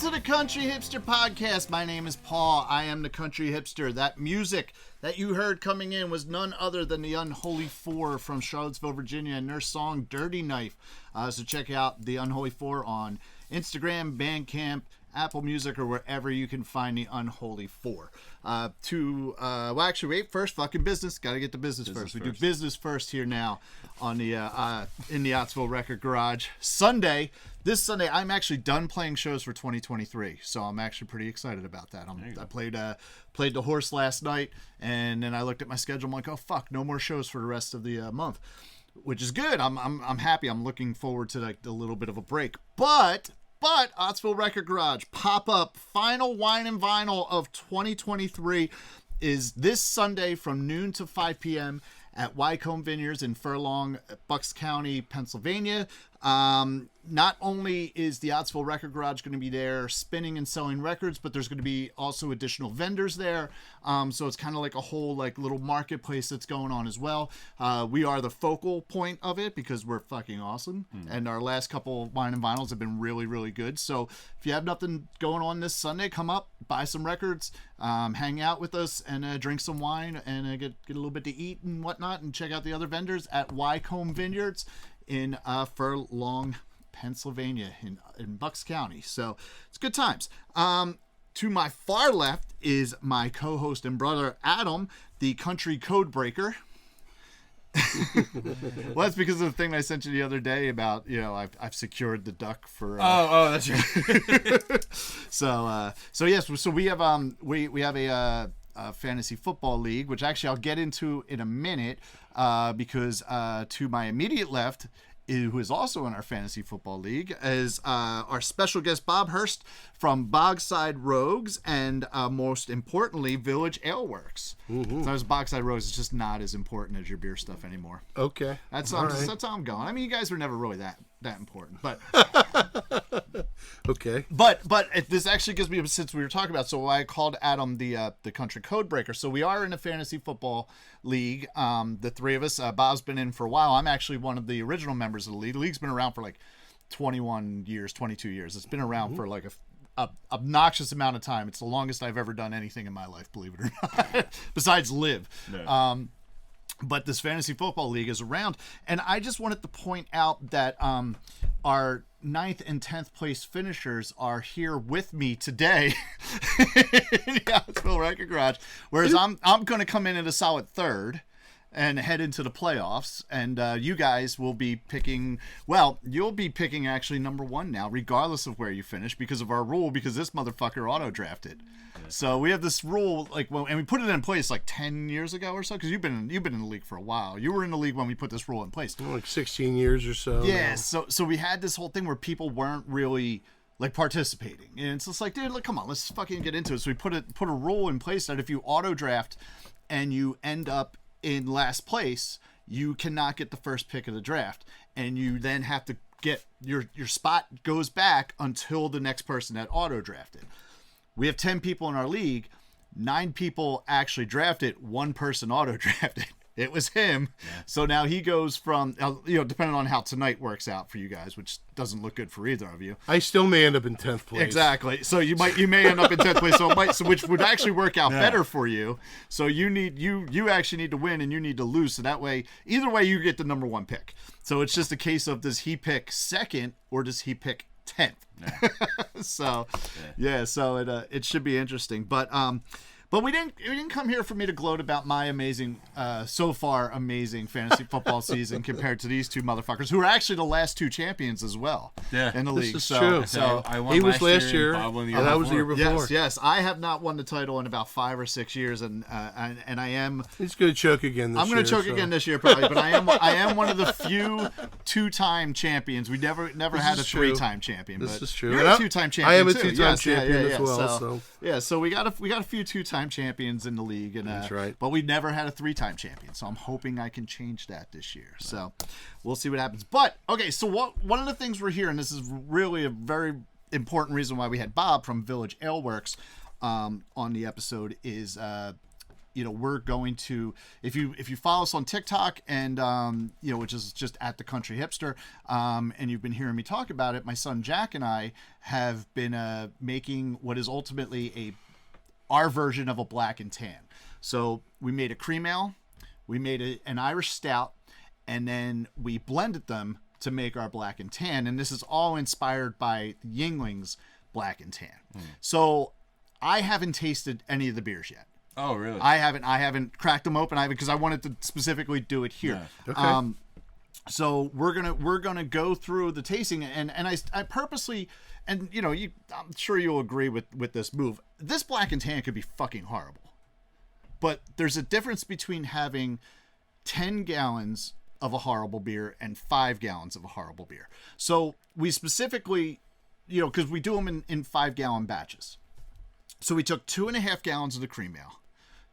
to the Country Hipster Podcast. My name is Paul. I am the Country Hipster. That music that you heard coming in was none other than the Unholy Four from Charlottesville, Virginia, and their song Dirty Knife. So check out the Unholy Four on Instagram, Bandcamp, Apple Music, or wherever you can find the Unholy Four. Wait, first, fucking business. Got to get the business first. We do business first here now on the in the Ottsville Record Garage. This Sunday, I'm actually done playing shows for 2023, so I'm actually pretty excited about that. I played the Horse last night, and then I looked at my schedule. I'm like, oh fuck, no more shows for the rest of the month, which is good. I'm happy. I'm looking forward to like a little bit of a break, but Ottsville Record Garage pop-up final wine and vinyl of 2023 is this Sunday from noon to 5 p.m. at Wycombe Vineyards in Furlong, Bucks County, Pennsylvania. Not only is the Ottsville Record Garage going to be there spinning and selling records, but there's going to be also additional vendors there. So it's kind of like a whole like little marketplace that's going on as well. We are the focal point of it because we're fucking awesome. And our last couple wine and vinyls have been really, really good. So if you have nothing going on this Sunday, come up, buy some records, hang out with us, and drink some wine and get a little bit to eat and whatnot, and check out the other vendors at Wycombe Vineyards in Furlong, Pennsylvania, in Bucks County. So it's good times. To my far left is my co-host and brother Adam, the country code breaker. Well, that's because of the thing I sent you the other day about, I've secured the duck for that's right. So we have a fantasy football league, which actually I'll get into in a minute, because to my immediate left, who is also in our fantasy football league, is our special guest Bob Hurst from Bogside Rogues, and most importantly, Village Ale Works. Mm-hmm. So Bogside Rogues is just not as important as your beer stuff anymore. Okay, that's how I'm going. I mean, you guys were never really that important, but okay. But this actually gives me, since we were talking about, so I called Adam the country code breaker. So we are in a fantasy football league. The three of us. Bob's been in for a while. I'm actually one of the original members of the league. The league's been around for like 21 years, 22 years. It's been around for like a obnoxious amount of time. It's the longest I've ever done anything in my life, believe it or not, besides live. No. But this fantasy football league is around, and I just wanted to point out that our 9th and 10th place finishers are here with me today in the Ottsville Record Garage, whereas I'm going to come in at a solid 3rd and head into the playoffs, and you guys will be picking, you'll be picking actually number 1 now, regardless of where you finish, because of our rule, because this motherfucker auto-drafted. So we have this rule, and we put it in place like 10 years ago or so, because you've been in the league for a while. You were in the league when we put this rule in place. Like 16 years or so. Yeah, so we had this whole thing where people weren't really like participating, and it's just like, dude, look, come on, let's fucking get into it. So we put a rule in place that if you auto draft and you end up in last place, you cannot get the first pick of the draft, and you then have to get your spot goes back until the next person that auto drafted. We have 10 people in our league. 9 people actually drafted. 1 person auto drafted. It was him. Yeah. So now he goes from, depending on how tonight works out for you guys, which doesn't look good for either of you. I still may end up in 10th place. Exactly. So you may end up in 10th place. Which would actually work out better for you. So you actually need to win, and you need to lose. So that way, either way, you get the number 1 pick. So it's just a case of, does he pick 2nd or does he pick 10th? Yeah. So it should be interesting. But we didn't come here for me to gloat about my amazing, so far amazing fantasy football season compared to these two motherfuckers, who are actually the last 2 champions as well in the league. This is true. So I won he was last year, Bob won the year and I was the year before. Yes. I have not won the title in about 5 or 6 years, and I am. He's going to choke again this year. I'm going to choke again this year probably, but I am one of the few 2-time champions. We never had a 3-time champion. This is true. You're a 2-time champion. I am a too. 2-time champion as well. So we got a few 2-time champions in the league, and that's right. But we never had a 3-time champion, so I'm hoping I can change that this year. So we'll see what happens. But okay, so one of the things we're here, and this is really a very important reason why we had Bob from Village Ale Works on the episode, is we're going to, if you follow us on TikTok and which is just at the Country Hipster, and you've been hearing me talk about it, my son Jack and I have been making what is ultimately our version of a black and tan. So we made a cream ale, we made an Irish stout, and then we blended them to make our black and tan. And this is all inspired by Yingling's black and tan. So I haven't tasted any of the beers yet. Oh, really? I haven't cracked them open. Because I wanted to specifically do it here. Yeah. Okay. So we're gonna go through the tasting, and I purposely, and I'm sure you'll agree with this move. This black and tan could be fucking horrible, but there's a difference between having 10 gallons of a horrible beer and 5 gallons of a horrible beer. So we specifically, because we do them in 5-gallon batches. So we took 2.5 gallons of the cream ale,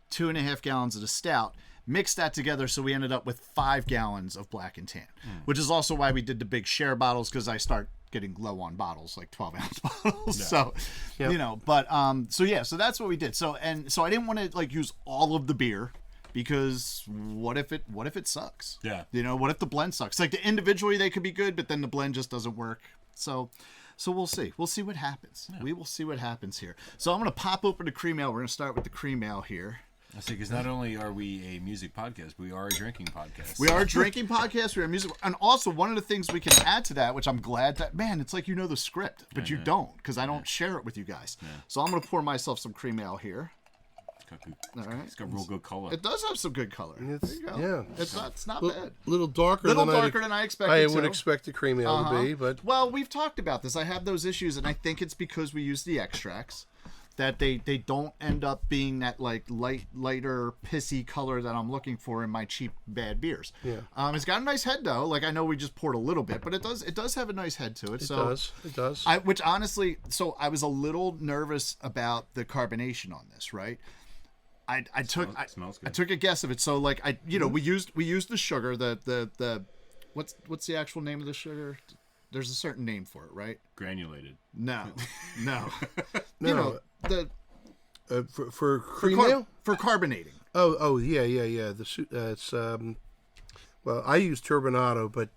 2.5 gallons of the stout, mixed that together, so we ended up with 5 gallons of black and tan, which is also why we did the big share bottles, because I start getting low on bottles, like 12-ounce bottles. Yeah. So, so that's what we did. So I didn't want to use all of the beer, because what if it sucks? Yeah. What if the blend sucks? Individually they could be good, but then the blend just doesn't work. So we'll see. We'll see what happens. Yeah. We will see what happens here. So I'm going to pop open the cream ale. We're going to start with the cream ale here. I see, because not only are we a music podcast, we are a drinking podcast. We are a drinking podcast. We are a music. And also, one of the things we can add to that, which I'm glad that, man, it's like the script, but you don't, because I don't share it with you guys. Yeah. So I'm going to pour myself some cream ale here. All right. It's got real good color. It does have some good color. There you go. Yeah. It's not bad. A little darker than I expected. I would expect the cream ale to be, but well, we've talked about this. I have those issues, and I think it's because we use the extracts that they don't end up being that lighter pissy color that I'm looking for in my cheap bad beers. Yeah. It's got a nice head though. I know we just poured a little bit, but it does have a nice head to it. It does. Which honestly, I was a little nervous about the carbonation on this, right? I took a guess of it. So we used the sugar, the what's the actual name of the sugar? There's a certain name for it, right? Granulated. No. No. For cream ale? For carbonating. Oh yeah. It's well, I use turbinado, but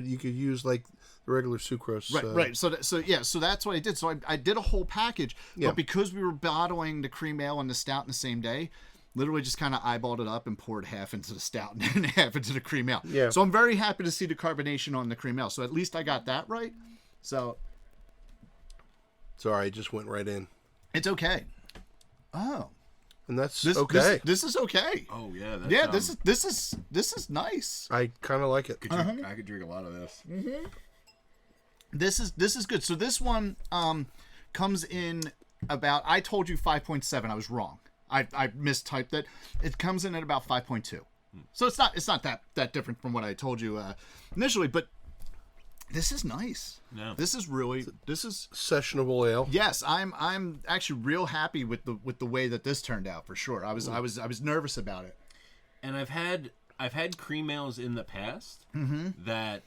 you could use the regular sucrose. Right. So that's what I did. So I did a whole package, but because we were bottling the cream ale and the stout in the same day, literally just kind of eyeballed it up and poured half into the stout and then half into the cream ale. Yeah. So I'm very happy to see the carbonation on the cream ale. So at least I got that right. So. Sorry, it just went right in. It's okay. Oh. And that's okay. This is okay. Oh yeah. This is nice. I kind of like it. I could drink a lot of this. Mm-hmm. This is good. So this one comes in about. I told you 5.7. I was wrong. I mistyped it. It comes in at about 5.2. So it's not that different from what I told you initially. But this is nice. No. This is sessionable ale. Yes, I'm actually real happy with the way that this turned out for sure. I was nervous about it. And I've had cream ales in the past that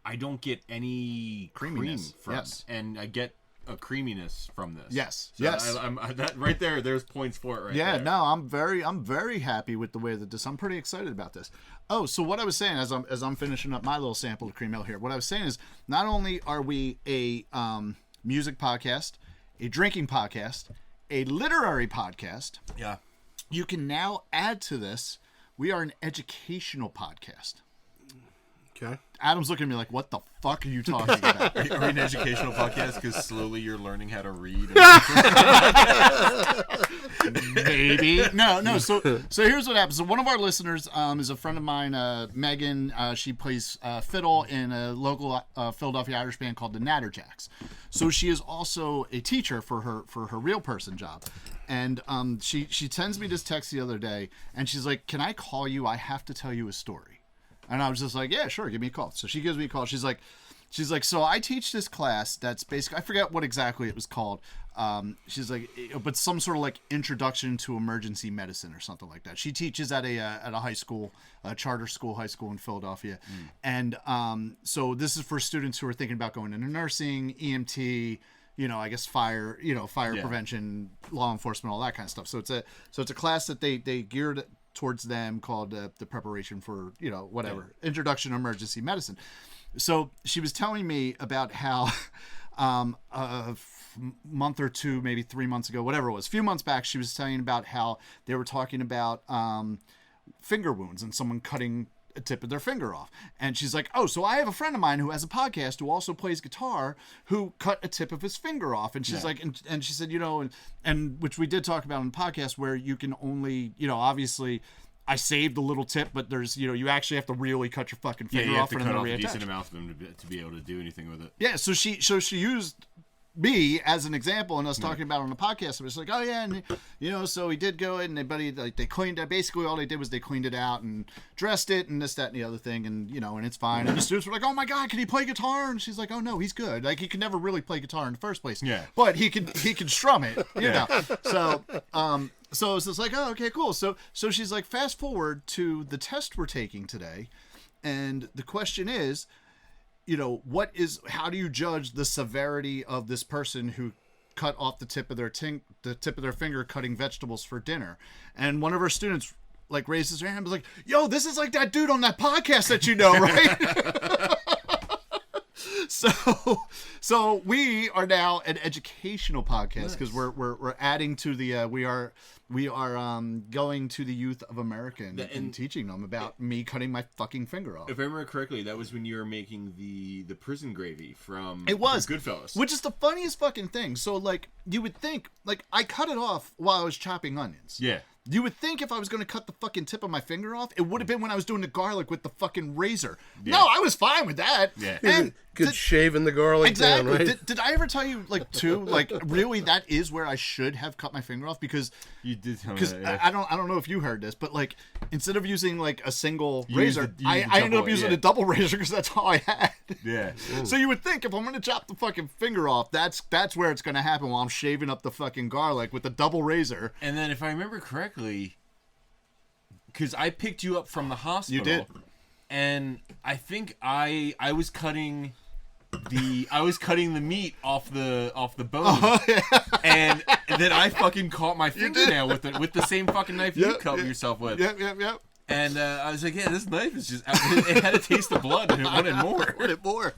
I don't get any cream from, and I get a creaminess from this. Yes, so yes. I'm that right there. There's points for it right there. Yeah, no, I'm very happy with the way that this. I'm pretty excited about this. Oh, so what I was saying as I'm finishing up my little sample of cream ale here, what I was saying is not only are we a music podcast, a drinking podcast, a literary podcast. Yeah. You can now add to this. We are an educational podcast. Okay. Adam's looking at me like, what the fuck are you talking about? Are we an educational podcast because slowly you're learning how to read? Maybe. No. So here's what happens. So one of our listeners is a friend of mine, Megan. She plays fiddle in a local Philadelphia Irish band called the Natterjacks. So she is also a teacher for her real person job. And she sends me this text the other day, and she's like, "Can I call you? I have to tell you a story." And I was just like, yeah, sure, give me a call. So she gives me a call. She's like, so I teach this class that's basically, I forget what exactly it was called. She's like, but some sort of introduction to emergency medicine or something like that. She teaches at a high school, a charter school, high school in Philadelphia. And so this is for students who are thinking about going into nursing, EMT, I guess fire prevention, law enforcement, all that kind of stuff. So it's a class that they geared towards them, called the preparation for introduction to emergency medicine. So she was telling me about how a month or two, maybe 3 months ago, whatever it was, a few months back, she was telling about how they were talking about finger wounds and someone cutting a tip of their finger off. And she's like, oh, so I have a friend of mine who has a podcast who also plays guitar who cut a tip of his finger off. And she's like, and she said, and which we did talk about in the podcast, where you can only, obviously I saved a little tip, but there's, you actually have to really cut your fucking finger off for them to to reattach. reattach. A decent amount for them to be able to do anything with it. Yeah. So she used me as an example, and us talking about it on the podcast. It was like, oh yeah, and so he did go in, and they cleaned it. Basically, all they did was they cleaned it out and dressed it, and this, that, and the other thing, and and it's fine. And the students were like, oh my god, can he play guitar? And she's like, oh no, he's good. Like, he could never really play guitar in the first place. Yeah, but he can strum it. You know. So it's just like, oh, okay, cool. So she's like, fast forward to the test we're taking today, and the question is, how do you judge the severity of this person who cut off the tip of their finger cutting vegetables for dinner? And one of our students like raises her hand and was like, yo, this is like that dude on that podcast that right? So we are now an educational podcast, because we're adding to the we are going to the youth of America and teaching them about me cutting my fucking finger off. If I remember correctly, that was when you were making the prison gravy from Goodfellas, which is the funniest fucking thing. So like, you would think, like, I cut it off while I was chopping onions. Yeah. You would think if I was going to cut the fucking tip of my finger off, it would have been when I was doing the garlic with the fucking razor. Yeah. No, I was fine with that. Yeah. And good shaving the garlic. Exactly. Down, right? Did I ever tell you, like, too, like, really, that is where I should have cut my finger off? Because you did tell me that, yeah. I don't know if you heard this, but like, instead of using like a single razor, I ended up using a double razor, because that's all I had. Yeah. So you would think if I'm going to chop the fucking finger off, that's where it's going to happen, while I'm shaving up the fucking garlic with the double razor. And then if I remember correctly, because I picked you up from the hospital. You did. And I think I was cutting the meat off the bone, and then I fucking caught my fingernail with the same fucking knife you cut yourself with. Yep. And I was like, yeah, this knife is just, it had a taste of blood, and it wanted more.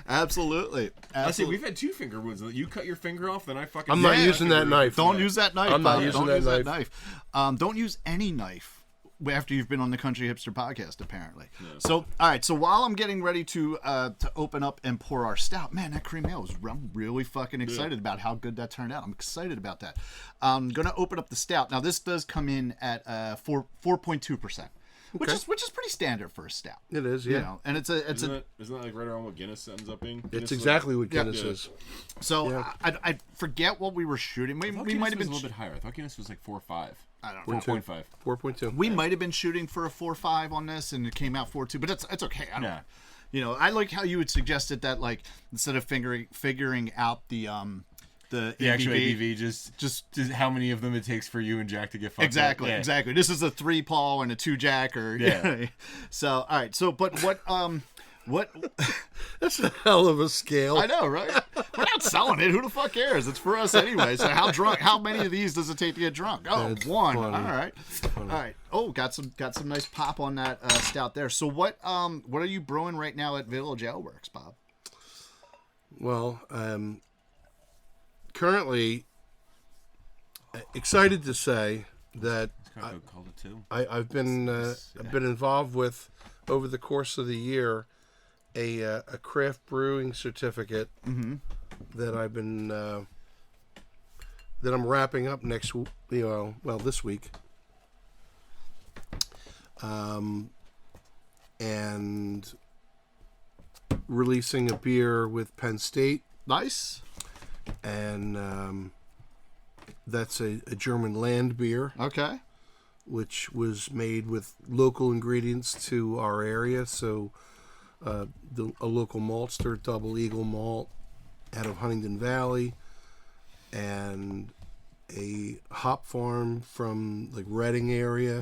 Absolutely. I say, we've had 2 finger wounds. You cut your finger off, then I fucking... I'm not using that knife. Don't use that knife. I'm not using that knife. Don't use any knife after you've been on the Country Hipster podcast, apparently. Yeah. So, all right. So while I'm getting ready to open up and pour our stout, man, that cream ale I'm really fucking excited about how good that turned out. I'm excited about that. I'm gonna open up the stout. Now, this does come in at 4.2%. Which is pretty standard for a stout. It is, yeah. And isn't that like right around what Guinness ends up being? It's exactly what Guinness is. So I forget what we were shooting. We might have been a little bit higher. I thought Guinness was like 4 or 5. I don't know. 4.5. 4.2. We might have been shooting for a 4.5 on this, and it came out 4.2. But it's okay. I don't. I like how you had suggested that, like, instead of figuring out the actual ABV, just how many of them it takes for you and Jack to get fucked exactly up. Exactly. This is a 3 Paul and a 2 Jack, or So all right. So but what that's a hell of a scale. I know, right? We're not selling it. Who the fuck cares? It's for us anyway. So how many of these does it take to get drunk? Oh, that's 1. Funny. All right. All right. Oh, got some nice pop on that stout there. So what are you brewing right now at Village Ale Works, Bob? Well, currently, excited to say that I've been involved with, over the course of the year, a craft brewing certificate that I've been that I'm wrapping up this week, and releasing a beer with Penn State. Nice. And that's a German land beer. Okay. Which was made with local ingredients to our area. So a local maltster, Double Eagle Malt, out of Huntingdon Valley, and a hop farm from like Reading area,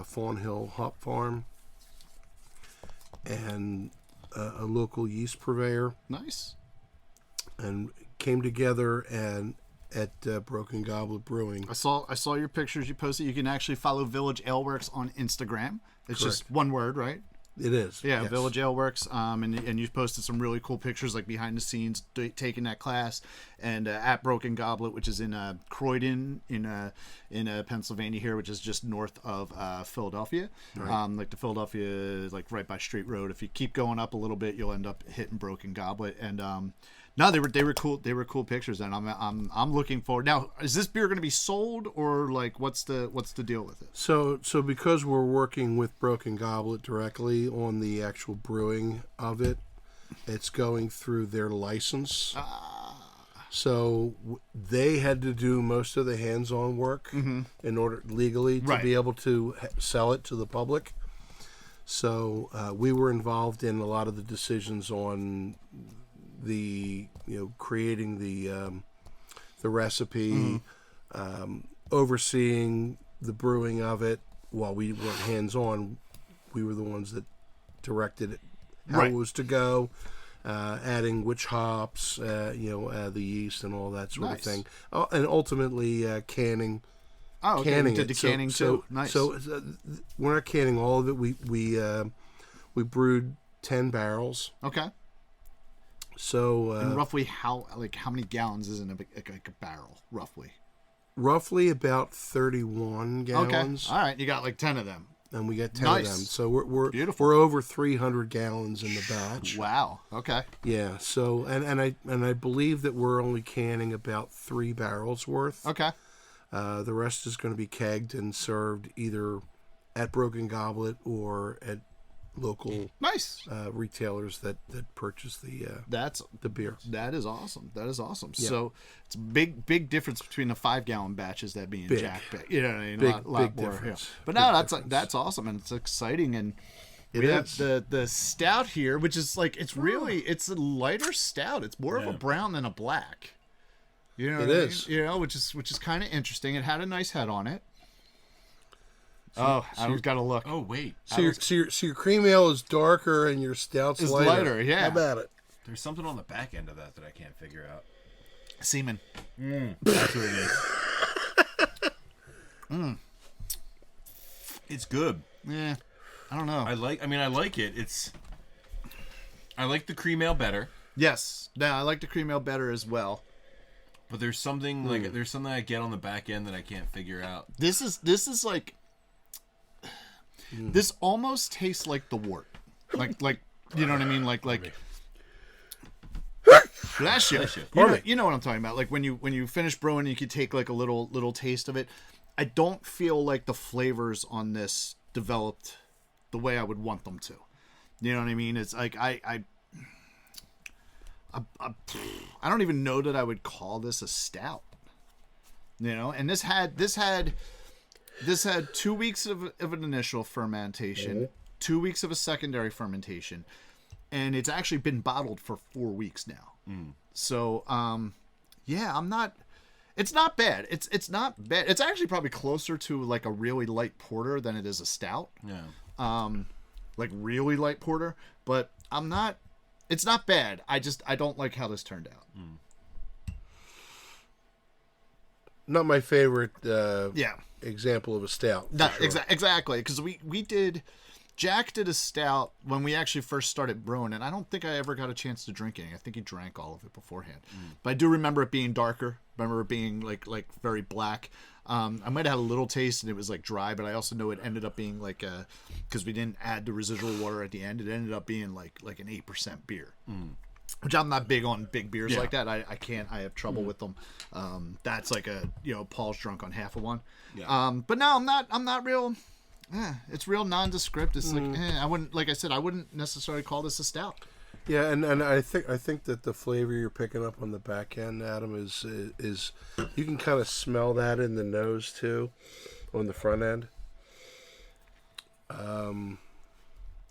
Fawn Hill Hop Farm, and a local yeast purveyor. Nice. And came together and at Broken Goblet Brewing. I saw your pictures you posted. You can actually follow Village Aleworks on Instagram. It's Correct. just one word, right? It is. Yeah, yes. Village Aleworks. And you posted some really cool pictures, like behind the scenes taking that class, and at Broken Goblet, which is in Croydon in Pennsylvania here, which is just north of Philadelphia. Right. Like the Philadelphia, like right by Street Road. If you keep going up a little bit, you'll end up hitting Broken Goblet. And no, they were cool. They were cool pictures, and I'm looking forward. Now, is this beer going to be sold, or like what's the deal with it? So because we're working with Broken Goblet directly on the actual brewing of it, it's going through their license. So they had to do most of the hands-on work in order legally to be able to sell it to the public. So we were involved in a lot of the decisions on the creating the recipe, overseeing the brewing of it. While we weren't hands on, we were the ones that directed it, how it was to go, adding which hops, the yeast and all that sort of thing. Oh, and ultimately canning. Oh, okay. Canning You did it. the canning too. Nice. So we're not canning all of it. We brewed 10 barrels. Okay. So and roughly how many gallons is in a barrel, roughly? Roughly about 31 gallons. Okay. All right, you got like 10 of them. And we got 10 of them. So we're beautiful. We're over 300 gallons in the batch. Wow. Okay. Yeah. So and I believe that we're only canning about 3 barrels worth. Okay. The rest is going to be kegged and served either at Broken Goblet or at local retailers that purchase the beer. That is awesome. Yeah. So it's a big difference between the 5-gallon batches that being Jack. You know what I mean? Big, a lot big more. difference. Yeah. But big no, difference. that's awesome, and it's exciting. And It we is. have the stout here, which is like it's a lighter stout. It's more of a brown than a black. You know It what I is. mean? You know, which is kind of interesting. It had a nice head on it. I've got to look. Oh wait, So your cream ale is darker and your stout's It's lighter. lighter, yeah. How about it? there's something on the back end of that I can't figure out. Semen. That's what it is. It's good. Yeah, I don't know. I like it. I like the cream ale better. Yes, now I like the cream ale better as well. But there's something I get on the back end that I can't figure out. This is like this almost tastes like the wort, like you know what I mean, like bless you. You know what I'm talking about. Like when you finish brewing, you could take like a little taste of it. I don't feel like the flavors on this developed the way I would want them to. You know what I mean? It's like I don't even know that I would call this a stout. You know, and this had 2 weeks of an initial fermentation, 2 weeks of a secondary fermentation, and it's actually been bottled for 4 weeks now. So, yeah, it's not bad. It's not bad. It's actually probably closer to like a really light porter than it is a stout. Yeah. Like really light porter, but it's not bad. I don't like how this turned out. Not my favorite Yeah. example of a stout. Exactly, because Jack did a stout when we actually first started brewing, and I don't think I ever got a chance to drink any. I think he drank all of it beforehand. But I do remember it being darker. Remember it being like very black. I might have had a little taste and it was like dry, but I also know it ended up being like because we didn't add the residual water at the end, it ended up being like an 8% beer. Which I'm not big on big beers like that. I have trouble with them. That's like Paul's drunk on half of one. Yeah. But no, I'm not real. It's real nondescript. It's like I wouldn't necessarily call this a stout. Yeah, and I think that the flavor you're picking up on the back end, Adam, is you can kind of smell that in the nose too, on the front end. And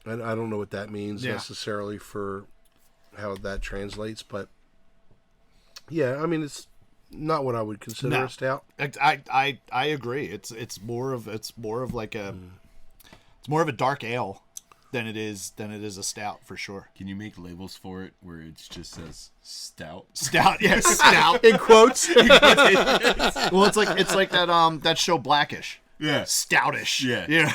I don't know what that means necessarily for how that translates, but yeah, I mean it's not what I would consider a stout. I agree. It's more of like a it's more of a dark ale than it is a stout for sure. Can you make labels for it where it just says stout? Stout, yes, stout In quotes. Well, it's like that show Blackish. Yeah. Stoutish. Yeah. You know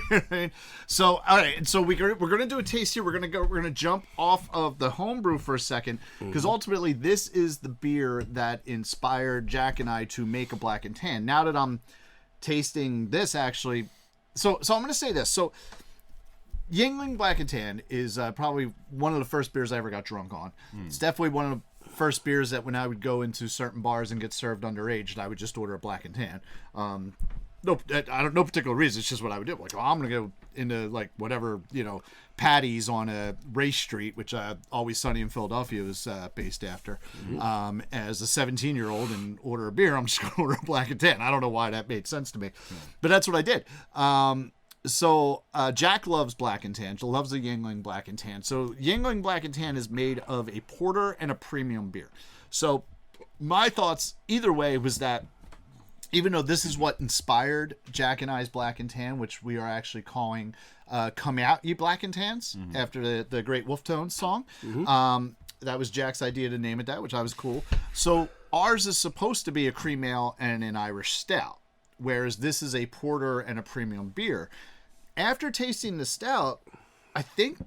what I mean? So, all right. So we're gonna do a taste here. We're gonna jump off of the homebrew for a second because ultimately this is the beer that inspired Jack and I to make a black and tan. Now that I'm tasting this, actually, so I'm gonna say this. So, Yuengling Black and Tan is probably one of the first beers I ever got drunk on. It's definitely one of the first beers that when I would go into certain bars and get served underage, I would just order a black and tan. No particular reason. It's just what I would do. Like, I'm gonna go into like whatever Patty's on a Race Street, which Always Sunny in Philadelphia was based after. As a 17-year-old and order a beer, I'm just gonna order a black and tan. I don't know why that made sense to me, but that's what I did. So Jack loves black and tan. She loves the Yuengling Black and Tan. So Yuengling Black and Tan is made of a porter and a premium beer. So my thoughts either way was that even though this is what inspired Jack and I's Black and Tan, which we are actually calling Come Out, Ye Black and Tans, after the Great Wolf Tones song. That was Jack's idea to name it that, which I was cool. So ours is supposed to be a cream ale and an Irish stout, whereas this is a porter and a premium beer. After tasting the stout, I think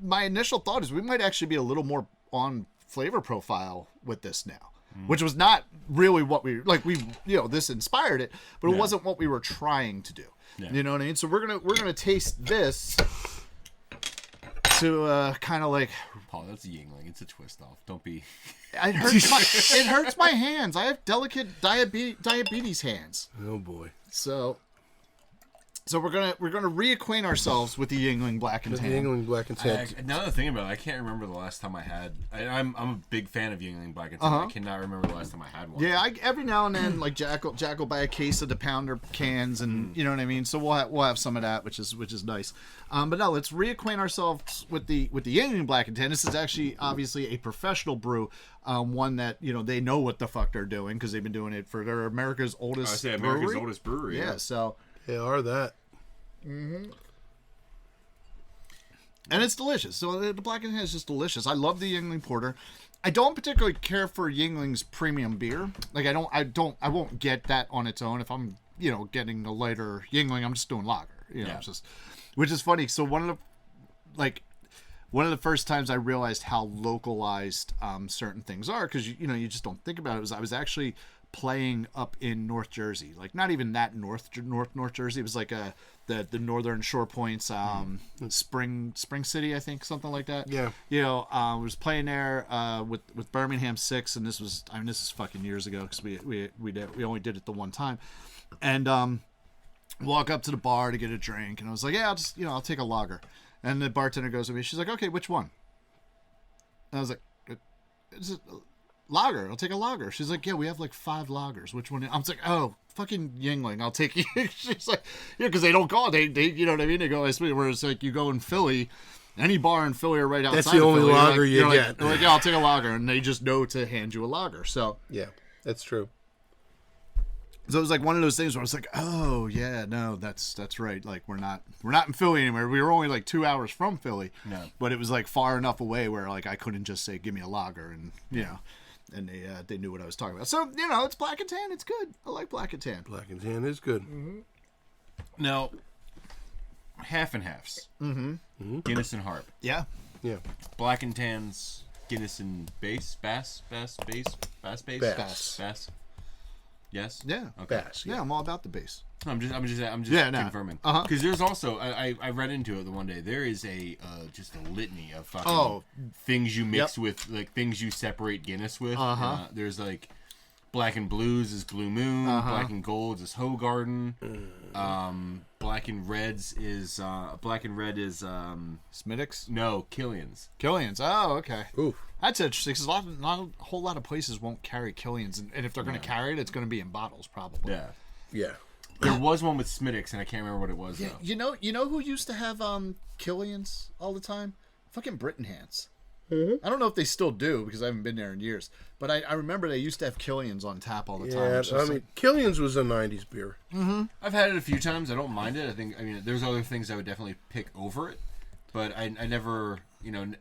my initial thought is we might actually be a little more on flavor profile with this now, which was not really what this inspired it, but it wasn't what we were trying to do. Yeah. You know what I mean? So we're gonna taste this to kind of like. Paul, that's a Yuengling. It's a twist off. Don't be. It hurts my hands. I have delicate diabetes hands. Oh boy. So we're gonna reacquaint ourselves with the Yuengling Black and Tan. Yuengling Black and Tan. Now that I think about it, I can't remember the last time I had. I'm a big fan of Yuengling Black and Tan. I cannot remember the last time I had one. Yeah, every now and then, like Jack will buy a case of the pounder cans, and you know what I mean. So we'll have some of that, which is nice. But no, let's reacquaint ourselves with the Yuengling Black and Tan. This is actually obviously a professional brew, one that they know what the fuck they're doing because they've been doing it for they're America's oldest. I say America's oldest brewery. Yeah, so. They are that. And it's delicious. So the Black and Tan is just delicious. I love the Yuengling Porter. I don't particularly care for Yuengling's premium beer. Like I won't get that on its own. If I'm getting a lighter Yuengling, I'm just doing lager. It's just, which is funny. So one of the first times I realized how localized certain things are, because you just don't think about it, was I was actually playing up in North Jersey, like not even that North Jersey. It was like the northern shore points, Spring City, I think, something like that. Yeah. I was playing there with Birmingham 6, and this is fucking years ago because we only did it the one time, and walk up to the bar to get a drink, and I was like, yeah, I'll take a lager, and the bartender goes to me, she's like, okay, which one? And I was like, is it lager? I'll take a lager. She's like, yeah, we have like 5 lagers. Which one? I was like, oh, fucking Yuengling. I'll take you. She's like, yeah, because they don't call it. They you know what I mean? They go, where it's like you go in Philly, any bar in Philly or right outside. That's the only Philly, lager you get. Like, they're like, yeah, I'll take a lager, and they just know to hand you a lager. So yeah, that's true. So it was like one of those things where I was like, oh yeah, no, that's right. Like we're not in Philly anymore. We were only like 2 hours from Philly, but it was like far enough away where like I couldn't just say, give me a lager, and and they knew what I was talking about. So it's Black and Tan. It's good. I like Black and Tan. Black and Tan is good. Now, half and halves. Guinness and Harp. Yeah. Yeah. Black and Tan's Guinness and Bass. Yes. Yeah. Okay. Bass. Yeah, I'm all about the bass. I'm just confirming. Uh-huh. Because there's also I read into it the one day. There is just a litany of fucking things you mix with, like things you separate Guinness with. There's like Black and Blues is Blue Moon. Black and Golds is Hoegaarden. Black and Reds is Smittix? No, Killian's. Killian's. Oh, okay. Ooh. That's interesting because not a whole lot of places won't carry Killian's, and if they're going to carry it, it's going to be in bottles probably. Yeah. Yeah. There was one with Smittix, and I can't remember what it was though. You know who used to have Killian's all the time? Fucking Brittenhans. I don't know if they still do because I haven't been there in years, but I remember they used to have Killian's on tap all the time. Yeah, I mean, Killian's was a 90s beer. I've had it a few times. I don't mind it. I mean, there's other things I would definitely pick over it. but I never,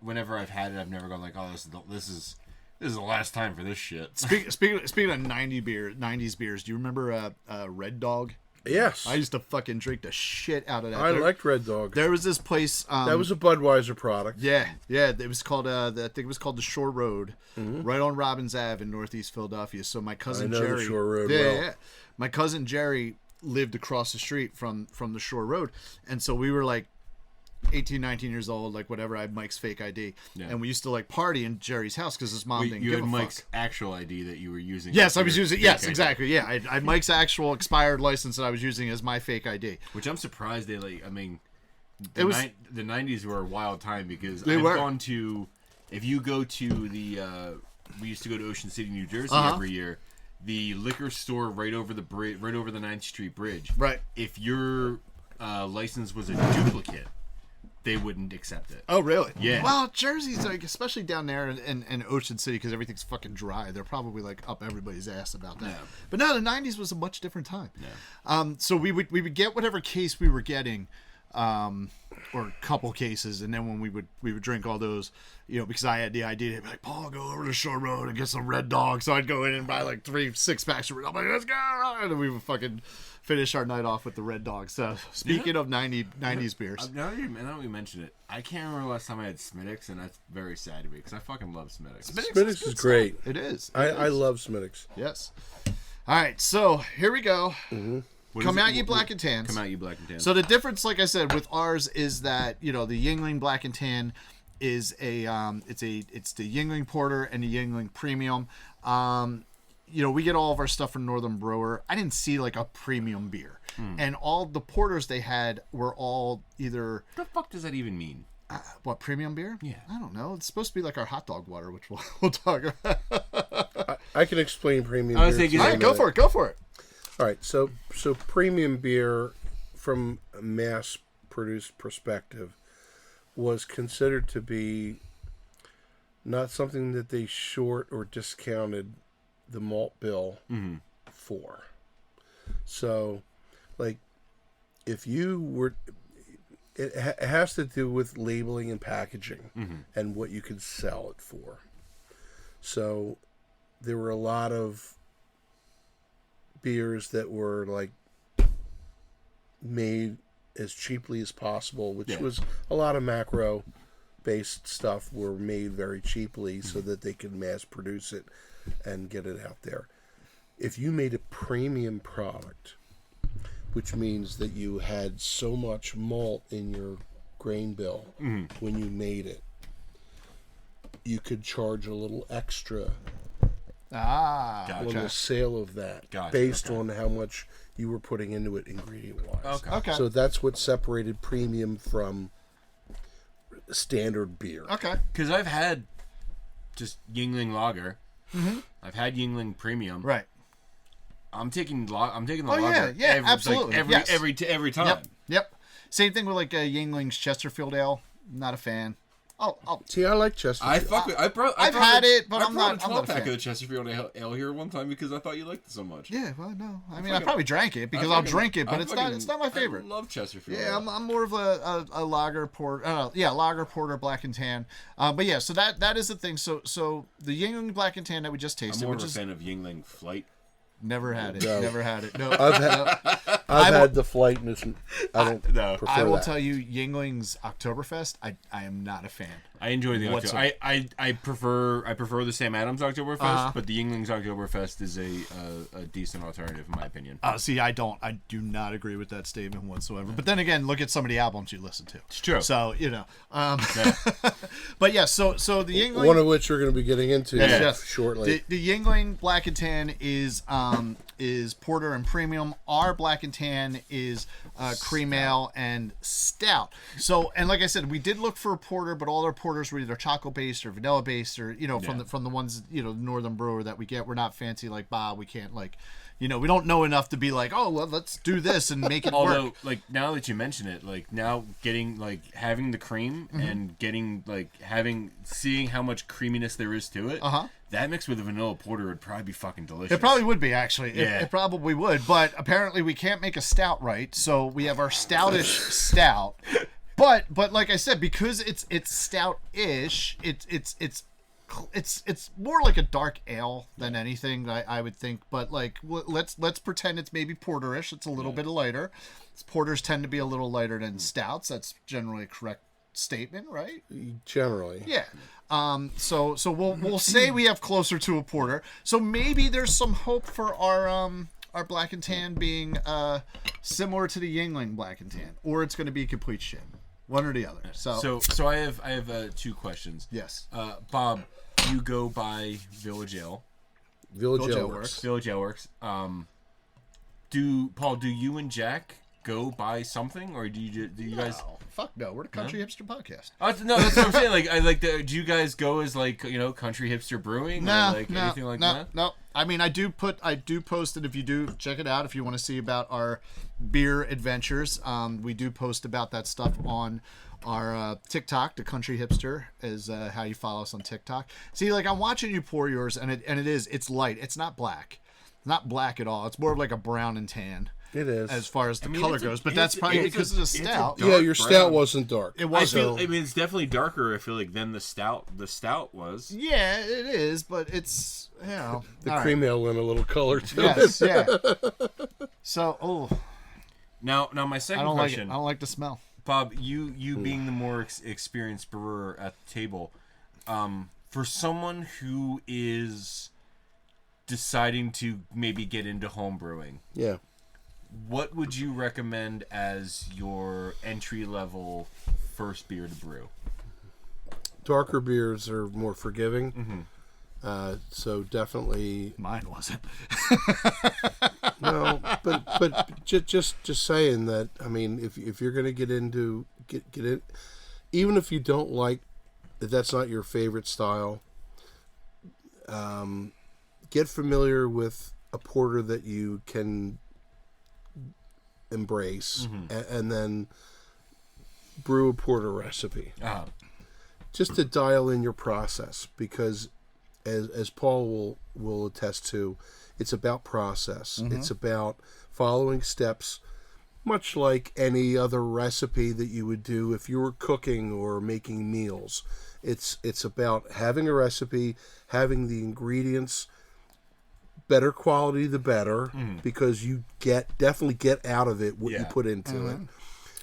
whenever I've had it, I've never gone like, oh, this is the last time for this shit. Speaking of 90s beers, do you remember Red Dog? Yes. I used to fucking drink the shit out of that. I liked Red Dog. There was this place. That was a Budweiser product. Yeah. It was called. I think it was called the Shore Road, right on Robbins Ave in Northeast Philadelphia. So my cousin Jerry. The Shore Road. Yeah. My cousin Jerry lived across the street from the Shore Road, and so we were like 18, 19 years old, like whatever. I had Mike's fake ID, and we used to like party in Jerry's house because his mom didn't give a fuck. You had Mike's actual ID that you were using. Yes, I was using. Yes, exactly. Yeah, I had Mike's actual expired license that I was using as my fake ID. Which I'm surprised they like. I mean, it was the 90s were a wild time because I've gone to. If you go to the, we used to go to Ocean City, New Jersey every year. The liquor store right over the bridge, right over the 9th Street Bridge. Right. If your license was a duplicate, they wouldn't accept it. Oh, really? Yeah. Well, Jersey's like, especially down there in Ocean City, because everything's fucking dry. They're probably like up everybody's ass about that. Yeah. But no, the 90s was a much different time. Yeah. So we would get whatever case we were getting, or a couple cases, and then when we would drink all those, because I had the idea, they'd be like, Paul, go over to Shore Road and get some Red Dog. So I'd go in and buy like 3 6-packs of Red Dog. I'm like, let's go, and then we would fucking finish our night off with the Red Dog. So speaking of 90s beers, now that we mention it, I can't remember the last time I had Smittix, and that's very sad to me because I fucking love Smittix. Smittix is great. It is. I love Smittix. Yes. All right, so here we go. Mm-hmm. Come out, ye black and tans. Come out, you black and tans. So the difference, like I said, with ours is that the Yuengling Black and Tan is it's the Yuengling Porter and the Yuengling Premium. We get all of our stuff from Northern Brewer. I didn't see like a premium beer, and all the porters they had were all either. What the fuck does that even mean? What, premium beer? Yeah, I don't know. It's supposed to be like our hot dog water, which we'll talk about. I can explain premium beer. All right, go for it. All right, so premium beer, from a mass-produced perspective, was considered to be not something that they short or discounted the malt bill for. So, like, if you were, it has to do with labeling and packaging and what you could sell it for. So, there were a lot of beers that were like made as cheaply as possible, which was a lot of macro based stuff were made very cheaply so that they could mass produce it and get it out there. If you made a premium product, which means that you had so much malt in your grain bill when you made it, you could charge a little extra on the sale of that, based on how much you were putting into it ingredient-wise. Okay. So that's what separated premium from standard beer. Okay. Because I've had just Yuengling Lager. I've had Yuengling Premium. Right. I'm taking the lager. Yeah, absolutely. Like every time. Yep. Same thing with like Yuengling's Chesterfield Ale. Not a fan. See, I like Chesterfield. I've had it, but I'm not. I brought a 12-pack of the Chesterfield Ale here one time because I thought you liked it so much. Yeah, well, no. I mean, I probably drank it because I'll drink it, but it's not my favorite. I love Chesterfield. Yeah, I'm more of a lager porter. Lager porter, black and tan. But yeah, so that is the thing. So the Yuengling Black and Tan that we just tasted. I'm more of a fan of Yuengling Flight. Never had it. No. Never had it. No. I've had the Flight, and I don't prefer I will that. tell you, Yuengling's Oktoberfest, I am not a fan. I enjoy the Oktoberfest. I prefer the Sam Adams Oktoberfest, but the Yuengling's Oktoberfest is a decent alternative in my opinion. See, I do not agree with that statement whatsoever. But then again, look at some of the albums you listen to. It's true. So but yeah, so the Yuengling, one of which we're going to be getting into shortly. The Yuengling Black and Tan is porter and premium. Our Black and Tan is cream ale and stout. So, and like I said, we did look for a porter, but all our porters were either chocolate based or vanilla based, or from the ones Northern Brewer that we get. We're not fancy like Bob. We can't we don't know enough to be like, oh, well, let's do this and make it Although, work. like, now that you mention it, like, now getting, like, having the cream and getting, like, seeing how much creaminess there is to it, that mixed with a vanilla porter would probably be fucking delicious. It probably would be, actually. Yeah. It probably would. But apparently we can't make a stout right, so we have our stoutish stout. But like I said, because it's stout-ish, it's more like a dark ale than anything, I would think. But like, let's pretend it's maybe porterish. It's a little bit lighter. Porters tend to be a little lighter than stouts. That's generally a correct statement, right? Generally. Yeah. So we'll say we have closer to a porter. So maybe there's some hope for our black and tan being similar to the Yingling black and tan, or it's going to be complete shit. One or the other. So I have 2 questions. yes. Bob, you go by Village Ale. Village Ale works. Village Ale works. Do you and Jack go by something, or do you guys? Fuck no. We're the Country Hipster Podcast. No, that's what I'm saying. Like, do you guys go as like Country Hipster Brewing, or like anything like that? No. I mean, I do post it. If you do check it out, if you want to see about our beer adventures, we do post about that stuff on our TikTok. The Country Hipster is how you follow us on TikTok. See, like, I'm watching you pour yours, and it's light. It's not black. It's not black at all. It's more of like a brown and tan. It is. As far as the color goes, but that's probably because of the stout. Yeah, your stout wasn't dark. It wasn't. I mean, it's definitely darker, I feel like, than the stout was. Yeah, it is, but it's, the cream ale lent a little color to it. Yes, yeah. So, Now my second I question. I don't like the smell. Bob, you being the more experienced brewer at the table, for someone who is deciding to maybe get into home brewing, Yeah. what would you recommend as your entry-level first beer to brew? Darker beers are more forgiving. So definitely. Mine wasn't. No, but just saying that. I mean, if you're going to get in, even if you don't like, if that's not your favorite style, get familiar with a porter that you can embrace, and then brew a porter recipe. Just to dial in your process, because as Paul will attest to, it's about process. It's about following steps, much like any other recipe that you would do if you were cooking or making meals. It's about having a recipe, having the ingredients, better quality the better, because you definitely get out of it what you put into it.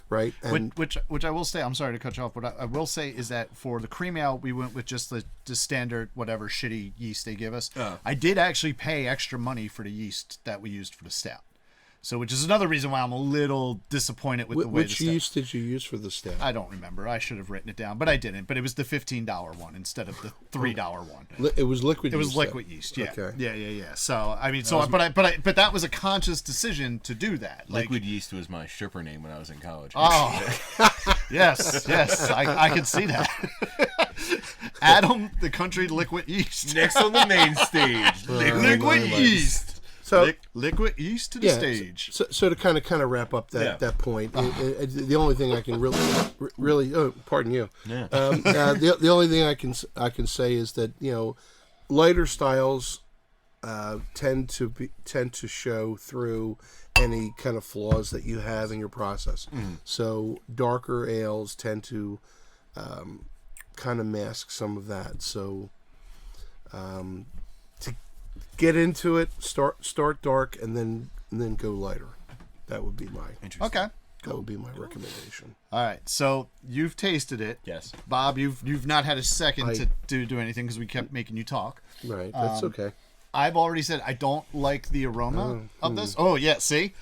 Right, and which I will say, I'm sorry to cut you off, but I will say is that for the cream ale, we went with just the standard whatever shitty yeast they give us. I did actually pay extra money for the yeast that we used for the stout, so which is another reason why I'm a little disappointed with the way. Which yeast did you use for the stout? I don't remember. I should have written it down, but I didn't. But it was the $15 one instead of the $3 one. It was liquid. It was yeast, liquid yeast. Yeah. Okay. Yeah. So I mean, but that was a conscious decision to do that. Like, Liquid yeast was my stripper name when I was in college. oh, yes. I can see that. Adam, the Country Liquid Yeast. Next on the main stage, Liquid Yeast. So liquid yeast to the stage. So to kind of wrap up that point, the only thing I can really pardon you. Yeah. The only thing I can say is that lighter styles tend to show through any kind of flaws that you have in your process. So darker ales tend to kind of mask some of that. So to get into it, start dark and then go lighter. That would be Okay. That would be my recommendation. All right. So you've tasted it. Yes. Bob, you've not had a second to do anything because we kept making you talk. Right. That's okay. I've already said I don't like the aroma of this. Oh yeah, see,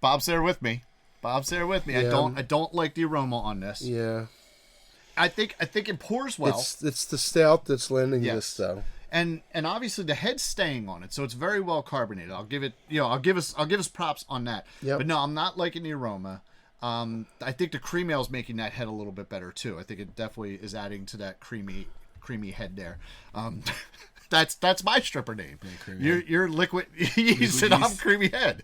Bob's there with me. Yeah. I don't like the aroma on this. Yeah. I think it pours well. It's the stout that's lending Yes. this though. And obviously the head's staying on it, so it's very well carbonated. I'll give it, I'll give us props on that. Yep. But no, I'm not liking the aroma. I think the cream ale is making that head a little bit better too. I think it definitely is adding to that creamy head there. That's my stripper name. You're liquid yeast and I'm creamy head.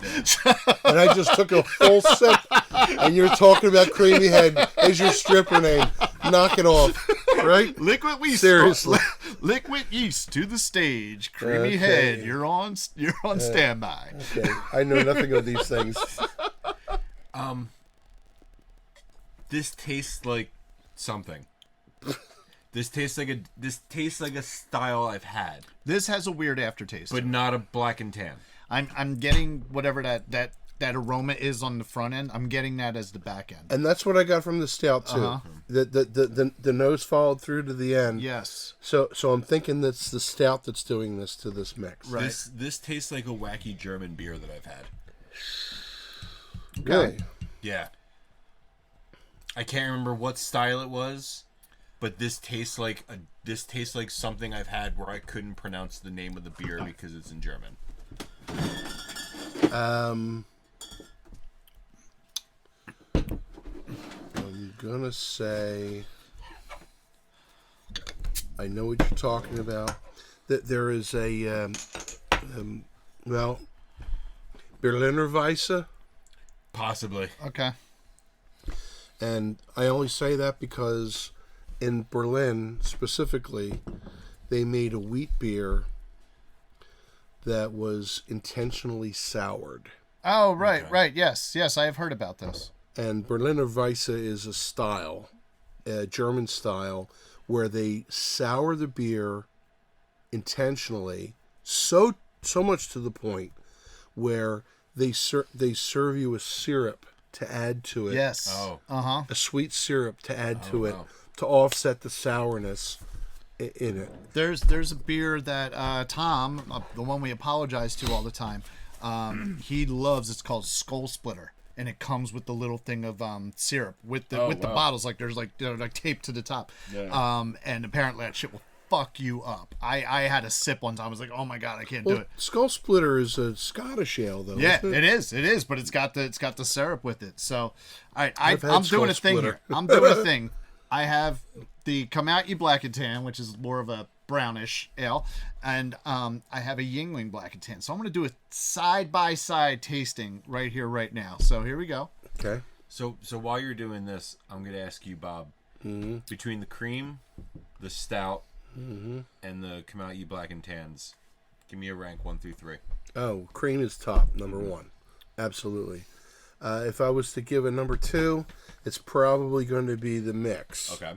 And I just took a full sip, and you're talking about creamy head as your stripper name. Knock it off, right? Liquid yeast. Seriously. Liquid yeast to the stage. Creamy Okay. head. You're on standby. Okay. I know nothing of these things. This tastes like something. This tastes like a style I've had, This has a weird aftertaste, but not a black and tan. I'm getting whatever that aroma is on the front end. I'm getting that as the back end. And that's what I got from the stout too. The nose followed through to the end. Yes. So I'm thinking that's the stout that's doing this to this mix. Right. This tastes like a wacky German beer that I've had. Really? Yeah. I can't remember what style it was, but this tastes like something I've had where I couldn't pronounce the name of the beer because it's in German. I'm gonna say I know what you're talking about. That there is a Berliner Weisse, Possibly. Okay. and I only say that because in Berlin specifically, they made a wheat beer that was intentionally soured. Oh, right. Yes, I have heard about this. And Berliner Weisse is a style, a German style, where they sour the beer intentionally, so much to the point where they serve you a syrup to add to it. Yes. Oh. A sweet syrup to add to it to offset the sourness in it. There's a beer that Tom, the one we apologize to all the time, he loves. It's called Skull Splitter, and it comes with the little thing of syrup with the the bottles. Like there's like taped to the top. Yeah. And apparently that shit will fuck you up. I had a sip one time. I was like, oh my god, I can't do it. Skull Splitter is a Scottish ale, though. Yeah, isn't it? it is, but it's got the syrup with it. So, all right, I've had I'm doing a Skull thing Splitter. here. I'm doing a thing. I have the Come Out You Black and Tan, which is more of a brownish ale, and I have a Yingling Black and Tan. So I'm going to do a side by side tasting right here, right now. So here we go. Okay. So while you're doing this, I'm going to ask you, Bob, between the cream, the stout, and the Come Out You Black and Tans, give me a rank 1 through 3. Oh, cream is top, number one. Absolutely. If I was to give a number 2, it's probably going to be the mix. Okay.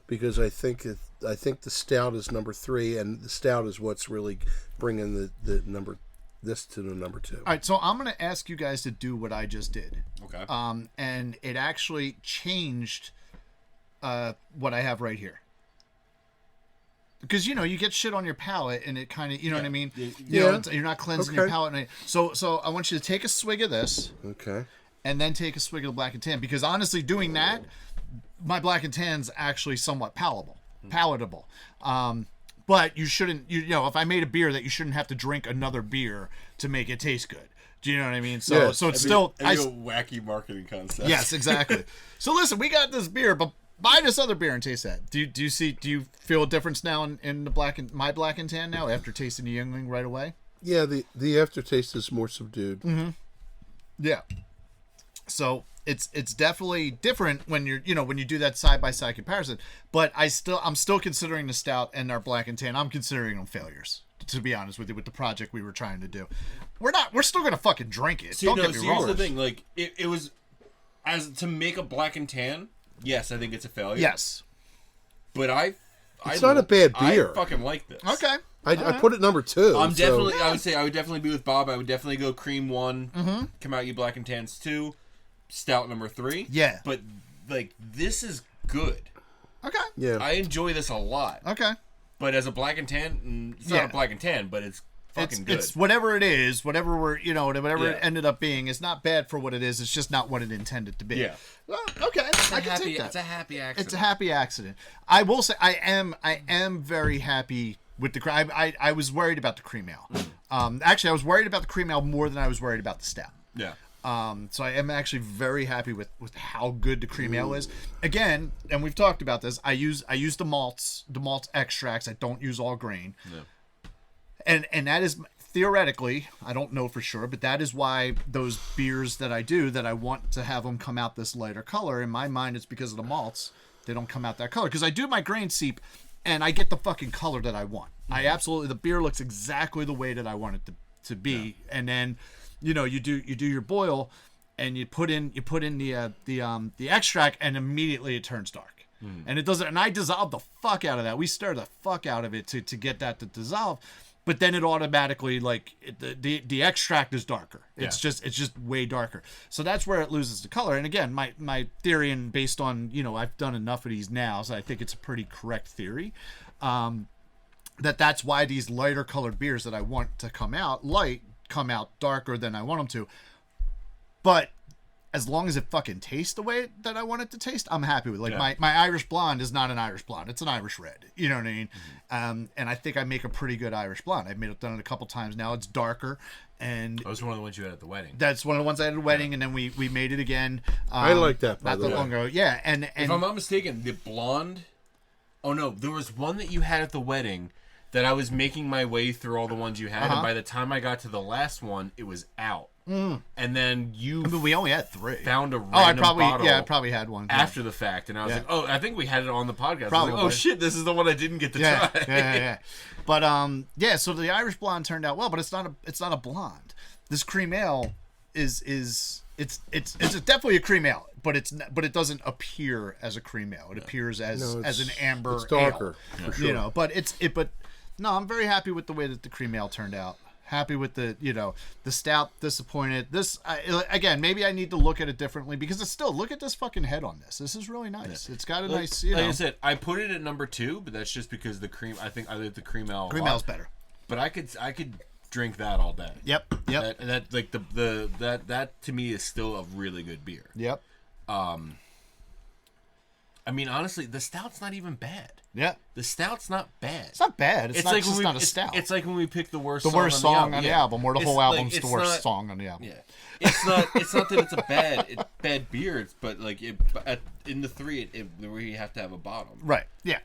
Because I think the stout is number 3, and the stout is what's really bringing the number this to the number 2. All right, so I'm going to ask you guys to do what I just did. Okay. And it actually changed what I have right here. Because, you get shit on your palate, and it kind of, you know what I mean? You're not cleansing your palate. And so I want you to take a swig of this. Okay. And then take a swig of the Black and Tan. Because honestly, doing that, my Black and Tan's actually somewhat palatable. But you shouldn't, if I made a beer that you shouldn't have to drink another beer to make it taste good. Do you know what I mean? So Yes. so it's still a wacky marketing concept. Yes, exactly. So listen, we got this beer, but buy this other beer and taste that. Do you feel a difference now in the my Black and Tan now after tasting the Yuengling right away? Yeah, the aftertaste is more subdued. Mm-hmm. Yeah. So it's definitely different when you're when you do that side by side comparison. But I'm still considering the stout and our Black and Tan. I'm considering them failures, to be honest with you, with the project we were trying to do. We're still gonna fucking drink it. Don't get me wrong. Here's the thing, like it was as to make a Black and Tan. Yes, I think it's a failure. Yes. But It's not a bad beer. I fucking like this. Okay. I put it number 2. I would definitely be with Bob. I would definitely go cream 1, Come Out You Black and Tans 2, stout number 3. Yeah. But like this is good. Okay. Yeah. I enjoy this a lot. Okay. But as a Black and Tan, it's not a Black and Tan, but it's fucking good. It's whatever it is, whatever whatever it Yeah. ended up being. It's not bad for what it is. It's just not what it intended to be. Yeah. Well, okay. I can take that. It's a happy accident. It's a happy accident. I will say I am very happy with the cream. I was worried about the cream ale. Actually, I was worried about the cream ale more than I was worried about the stout. Yeah. So I am actually very happy with how good the cream ale is. Again, and we've talked about this. I use the malts extracts. I don't use all grain. Yeah. And that is theoretically, I don't know for sure, but that is why those beers that I do, that I want to have them come out this lighter color. In my mind, it's because of the malts. They don't come out that color. Because I do my grain seep, and I get the fucking color that I want. The beer looks exactly the way that I want it to be. Yeah. And then, you do your boil, and you put in the extract, and immediately it turns dark. And it doesn't. And I dissolved the fuck out of that. We stirred the fuck out of it to get that to dissolve. But then it automatically, like, the extract is darker. It's just way darker. So that's where it loses the color. And again, my theory, and based on, I've done enough of these now, so I think it's a pretty correct theory, that's why these lighter colored beers that I want to come out light come out darker than I want them to. But as long as it fucking tastes the way that I want it to taste, I'm happy with it. Like my Irish blonde is not an Irish blonde. It's an Irish red. You know what I mean? And I think I make a pretty good Irish blonde. I've done it a couple times now. It's darker. And that was one of the ones you had at the wedding. That's one of the ones I had at the wedding. And then we made it again. I like that, by not the that way. long ago. Yeah. And if I'm not mistaken, the blonde... Oh, no. There was one that you had at the wedding that I was making my way through all the ones you had. And by the time I got to the last one, it was out. And then we only had 3. Found a random bottle. I probably had one after the fact, and I was like, "Oh, I think we had it on the podcast." Probably. I was like, "Oh shit, this is the one I didn't get to try." Yeah. But so the Irish blonde turned out well, but it's not a blonde. This cream ale is it's definitely a cream ale, but it doesn't appear as a cream ale. It appears as an amber. It's darker, ale, for sure. But I'm very happy with the way that the cream ale turned out. Happy with the stout. Disappointed. This again, maybe I need to look at it differently, because it's still, look at this fucking head on this. This is really nice. It's got a nice. Like I said, I put it at number 2, but that's just because the cream. I think I like the cream ale. Cream ale's better. But I could drink that all day. Yep. That like that to me is still a really good beer. Yep. I mean, honestly, the stout's not even bad. Yeah. The stout's not bad. It's not bad. It's not, like just not a stout. It's like when we pick the worst song on the album, or the whole album's it's the worst not, song on the album. Yeah. It's not that it's a bad beer, but like in the 3 we have to have a bottom. Right. Yeah.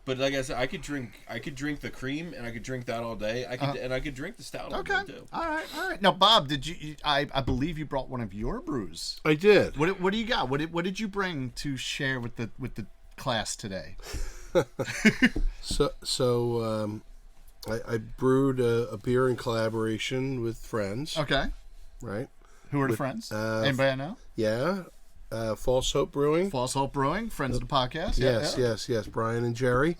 But like I said, I could drink the cream, and I could drink that all day. I could drink the stout all day too. All right. Now, Bob, did you? I believe you brought one of your brews. I did. What do you got? What did you bring to share with the class today? I brewed a beer in collaboration with friends. Okay. Right. Who are the friends? Anybody I know? Yeah. False Hope Brewing. False Hope Brewing, friends of the podcast. Yes. Brian and Jerry.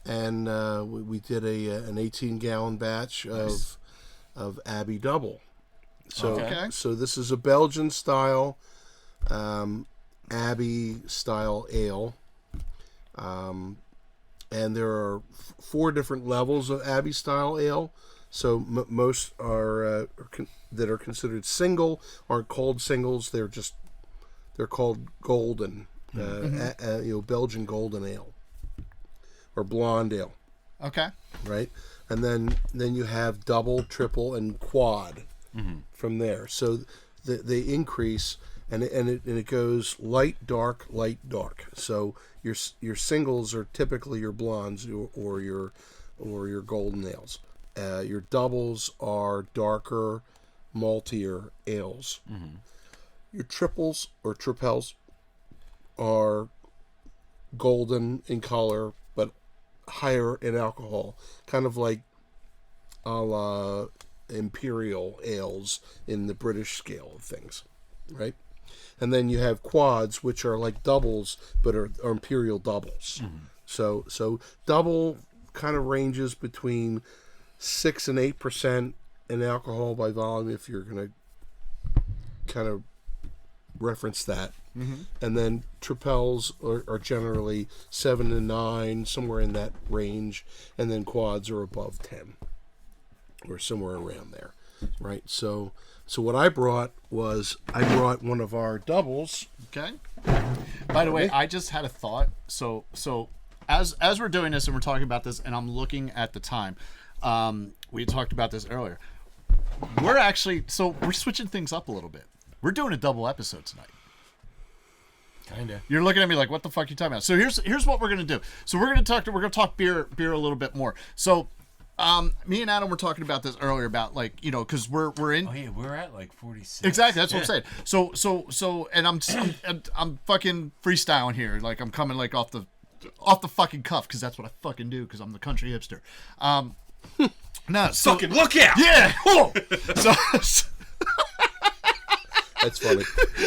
And we did an 18-gallon batch of Abbey Double. So this is a Belgian style Abbey style ale. And there are 4 different levels of Abbey style ale. So most are that are considered single aren't called singles. They're called golden, Belgian golden ale or blonde ale. Okay. Right, and then you have double, triple, and quad from there. So they increase, and it goes light, dark, light, dark. So your singles are typically your blondes or your golden ales. Your doubles are darker, maltier ales. Your triples or tripels are golden in color but higher in alcohol, kind of like a la imperial ales in the British scale of things, right? And then you have quads, which are like doubles but are imperial doubles. So double kind of ranges between 6 and 8% in alcohol by volume, if you're going to kind of reference that. And then tripels are generally 7 to 9, somewhere in that range, and then quads are above 10 or somewhere around there, right? So what I brought was one of our doubles. Okay. By the way, I just had a thought. So as we're doing this and we're talking about this, and I'm looking at the time, we talked about this earlier. We're switching things up a little bit. We're doing a double episode tonight. Kinda. You're looking at me like, what the fuck are you talking about? So here's what we're gonna do. So we're gonna talk beer a little bit more. So me and Adam were talking about this earlier about, like, because we're in. Oh yeah, we're at like 46. Exactly, that's what I'm saying. So, and I'm fucking freestyling here. Like, I'm coming like off the fucking cuff, because that's what I fucking do, because I'm the country hipster. Fucking look out! Yeah. Cool. So That's funny.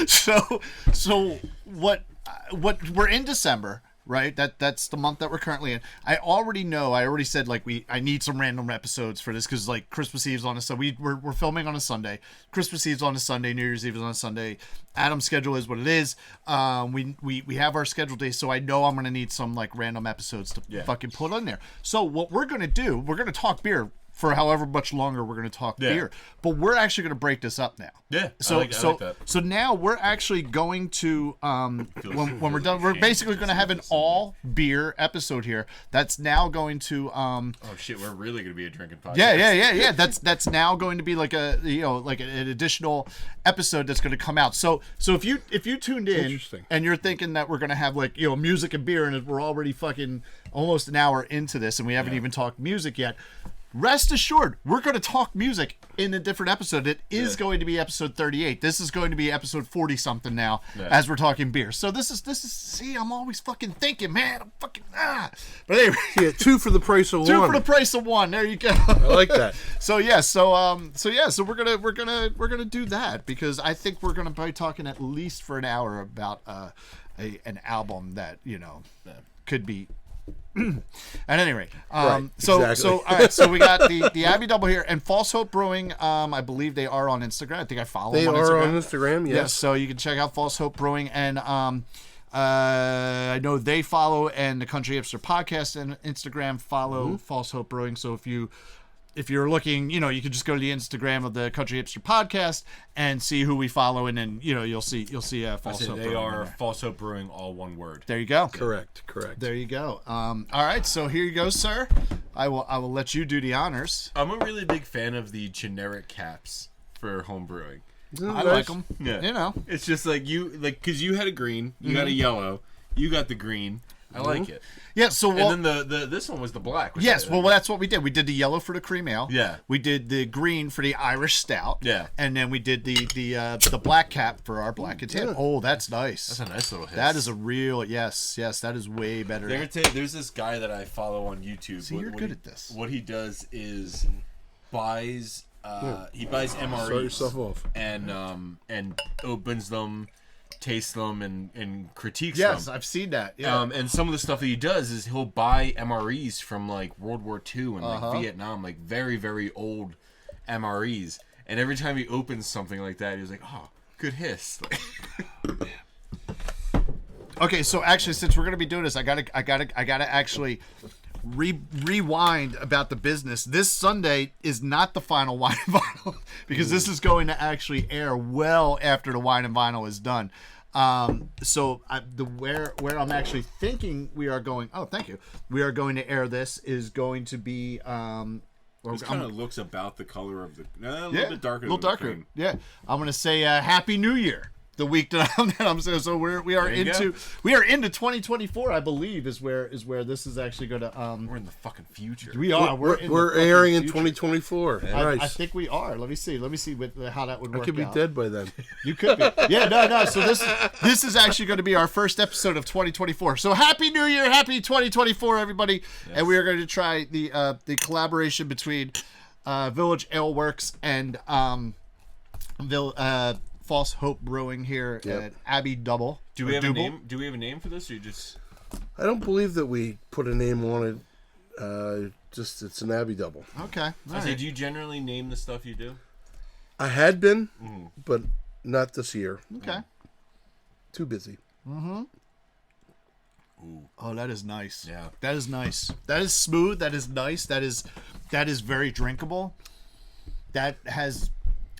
So what we're in December, right? That's the month that we're currently in. I already said like I need some random episodes for this because like Christmas Eve's on a Sunday. We're filming on a Sunday. Christmas Eve's on a Sunday. New Year's Eve is on a Sunday. Adam's schedule is what it is. We have our scheduled days, so I know I'm gonna need some like random episodes to fucking put on there. So what we're gonna do, we're gonna talk beer for however much longer we're going to talk beer. But we're actually going to break this up now. Yeah, So I like that. So now we're actually going to when we're done, we're basically going to have an all beer episode here. That's now going to Oh shit, we're really going to be a drinking podcast. yeah. That's now going to be like an additional episode that's going to come out. So if you tuned in Interesting. and you're thinking that we're going to have like music and beer and we're already fucking almost an hour into this and we haven't even talked music yet. Rest assured, we're going to talk music in a different episode. It is going to be episode 38. This is going to be episode 40 something now as we're talking beer. So this is see, I'm always fucking thinking, man. I'm fucking But anyway, Yeah, 2 for the price of 1. 2 for the price of 1. There you go. I like that. So we're gonna do that because I think we're gonna be talking at least for an hour about an album that could be. At any rate, exactly. so all right, so we got the Abbey Double here and False Hope Brewing. I believe they are on Instagram. I think I follow them on Instagram. They are on Instagram, yes. So you can check out False Hope Brewing and I know they follow and the Country Hipster Podcast and Instagram follow False Hope Brewing. So if you're looking, you can just go to the Instagram of the Country Hipster Podcast and see who we follow, and then you'll see False Hope. They are False Hope Brewing, all one word. There you go. Correct. There you go. All right, so here you go, sir. I will let you do the honors. I'm a really big fan of the generic caps for home brewing. I like them. Yeah. It's just like because you had a green, you got a yellow, you got the green. I like it. Yeah. So and then the this one was the black. Yes. Well, that's what we did. We did the yellow for the cream ale. Yeah. We did the green for the Irish stout. Yeah. And then we did the black cap for our black and tan. Yeah. Oh, that's nice. That's a nice little hit. That is a real yes. That is way better. There's this guy that I follow on YouTube. See, you're good at this. What he does is buys MREs. Start yourself off. And opens them, tastes them, and critiques them. Yes, I've seen that. Yeah. And some of the stuff that he does is he'll buy MREs from like World War II and like Vietnam, like very, very old MREs. And every time he opens something like that, he's like, "Oh, good hiss." Okay, so actually, since we're gonna be doing this, I gotta actually rewind about the business. This Sunday is not the final Wine and Vinyl because this is going to actually air well after the Wine and Vinyl is done. So where I'm actually thinking we are going. Oh, thank you. We are going to air this is going to be. This kind of looks about the color of the a little bit darker. A little darker. Yeah, I'm gonna say Happy New Year. The week that I'm saying, so we are into 2024. I believe is where this is actually going to. We're in the fucking future. We are. We're airing in 2024. Nice. I think we are. Let me see how that would work. I could be dead by then. You could be. Yeah, no. So this is actually going to be our first episode of 2024. So Happy New Year, Happy 2024, everybody! Yes. And we are going to try the collaboration between Village Ale Works and False Hope Brewing here at Abbey Double. Do we have a name? Do we have a name for this, or you just? I don't believe that we put a name on it. Just it's an Abbey Double. Okay. Do you generally name the stuff you do? I had been, but not this year. Okay. Too busy. Mm-hmm. Ooh. Oh, that is nice. Yeah. That is nice. That is smooth. That is nice. That is very drinkable. That has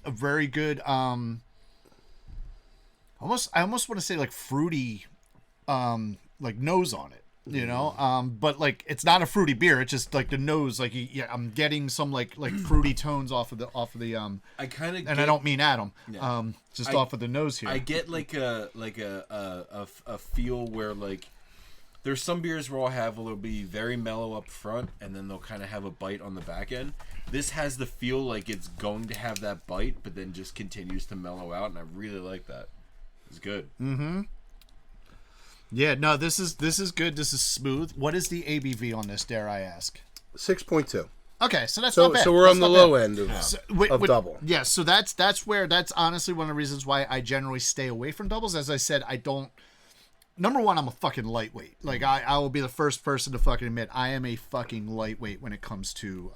a very good I almost want to say like fruity like nose on it, but like it's not a fruity beer. It's just like the nose, like I'm getting some like fruity tones off of the I kind of, and I don't mean Adam, just off of the nose here. I get like a feel where like there's some beers where I'll have it'll be very mellow up front and then they'll kind of have a bite on the back end. This has the feel like it's going to have that bite, but then just continues to mellow out, and I really like that. It's good. Mm-hmm. Yeah, no, this is good. This is smooth. What is the ABV on this, dare I ask? 6.2. Okay, so that's So not bad. so we're That's on the not low bad. end of, So, double. Yeah, so that's where that's honestly one of the reasons why I generally stay away from doubles. As I said, I don't. Number one, I'm a fucking lightweight. Like I will be the first person to fucking admit I am a fucking lightweight when it comes to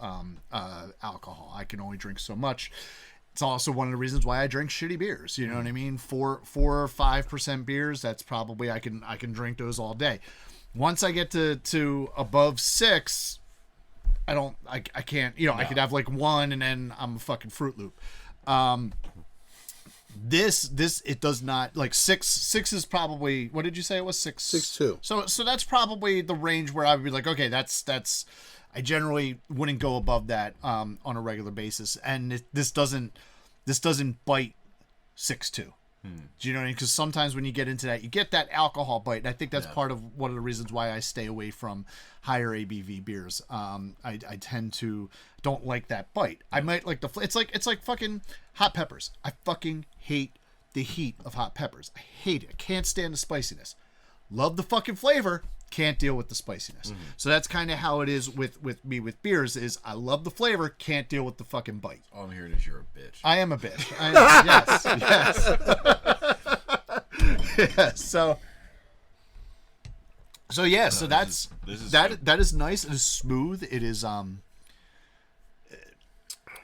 alcohol. I can only drink so much. It's also one of the reasons why I drink shitty beers. You know what I mean? 4 or 5% beers. That's probably I can drink those all day. Once I get to above 6, I can't. You know, I could have like 1 and then I'm a fucking Fruit Loop. This it does not like 6 is probably, what did you say it was? 6.2. So that's probably the range where I would be like, okay, that's I generally wouldn't go above that on a regular basis, and this doesn't bite 6.2. Do you know what I mean? Because sometimes when you get into that, you get that alcohol bite, and I think that's part of one of the reasons why I stay away from higher ABV beers. I tend to don't like that bite. I might like it's like fucking hot peppers. I fucking hate the heat of hot peppers. I hate it. I can't stand the spiciness. Love the fucking flavor. Can't deal with the spiciness. So that's kind of how it is with me with beers. Is I love the flavor, can't deal with the fucking bite. All I'm hearing is you're a bitch. I am a bitch. Yes. Yes. So yeah. So that's that is nice. It is smooth. It is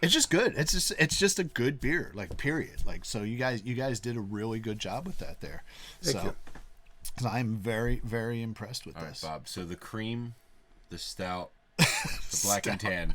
It's just good. It's just a good beer. Like period. Like so you guys did a really good job with that there. Thank you. I'm very, very impressed with All this. right, Bob. So the cream, the stout, the black and tan,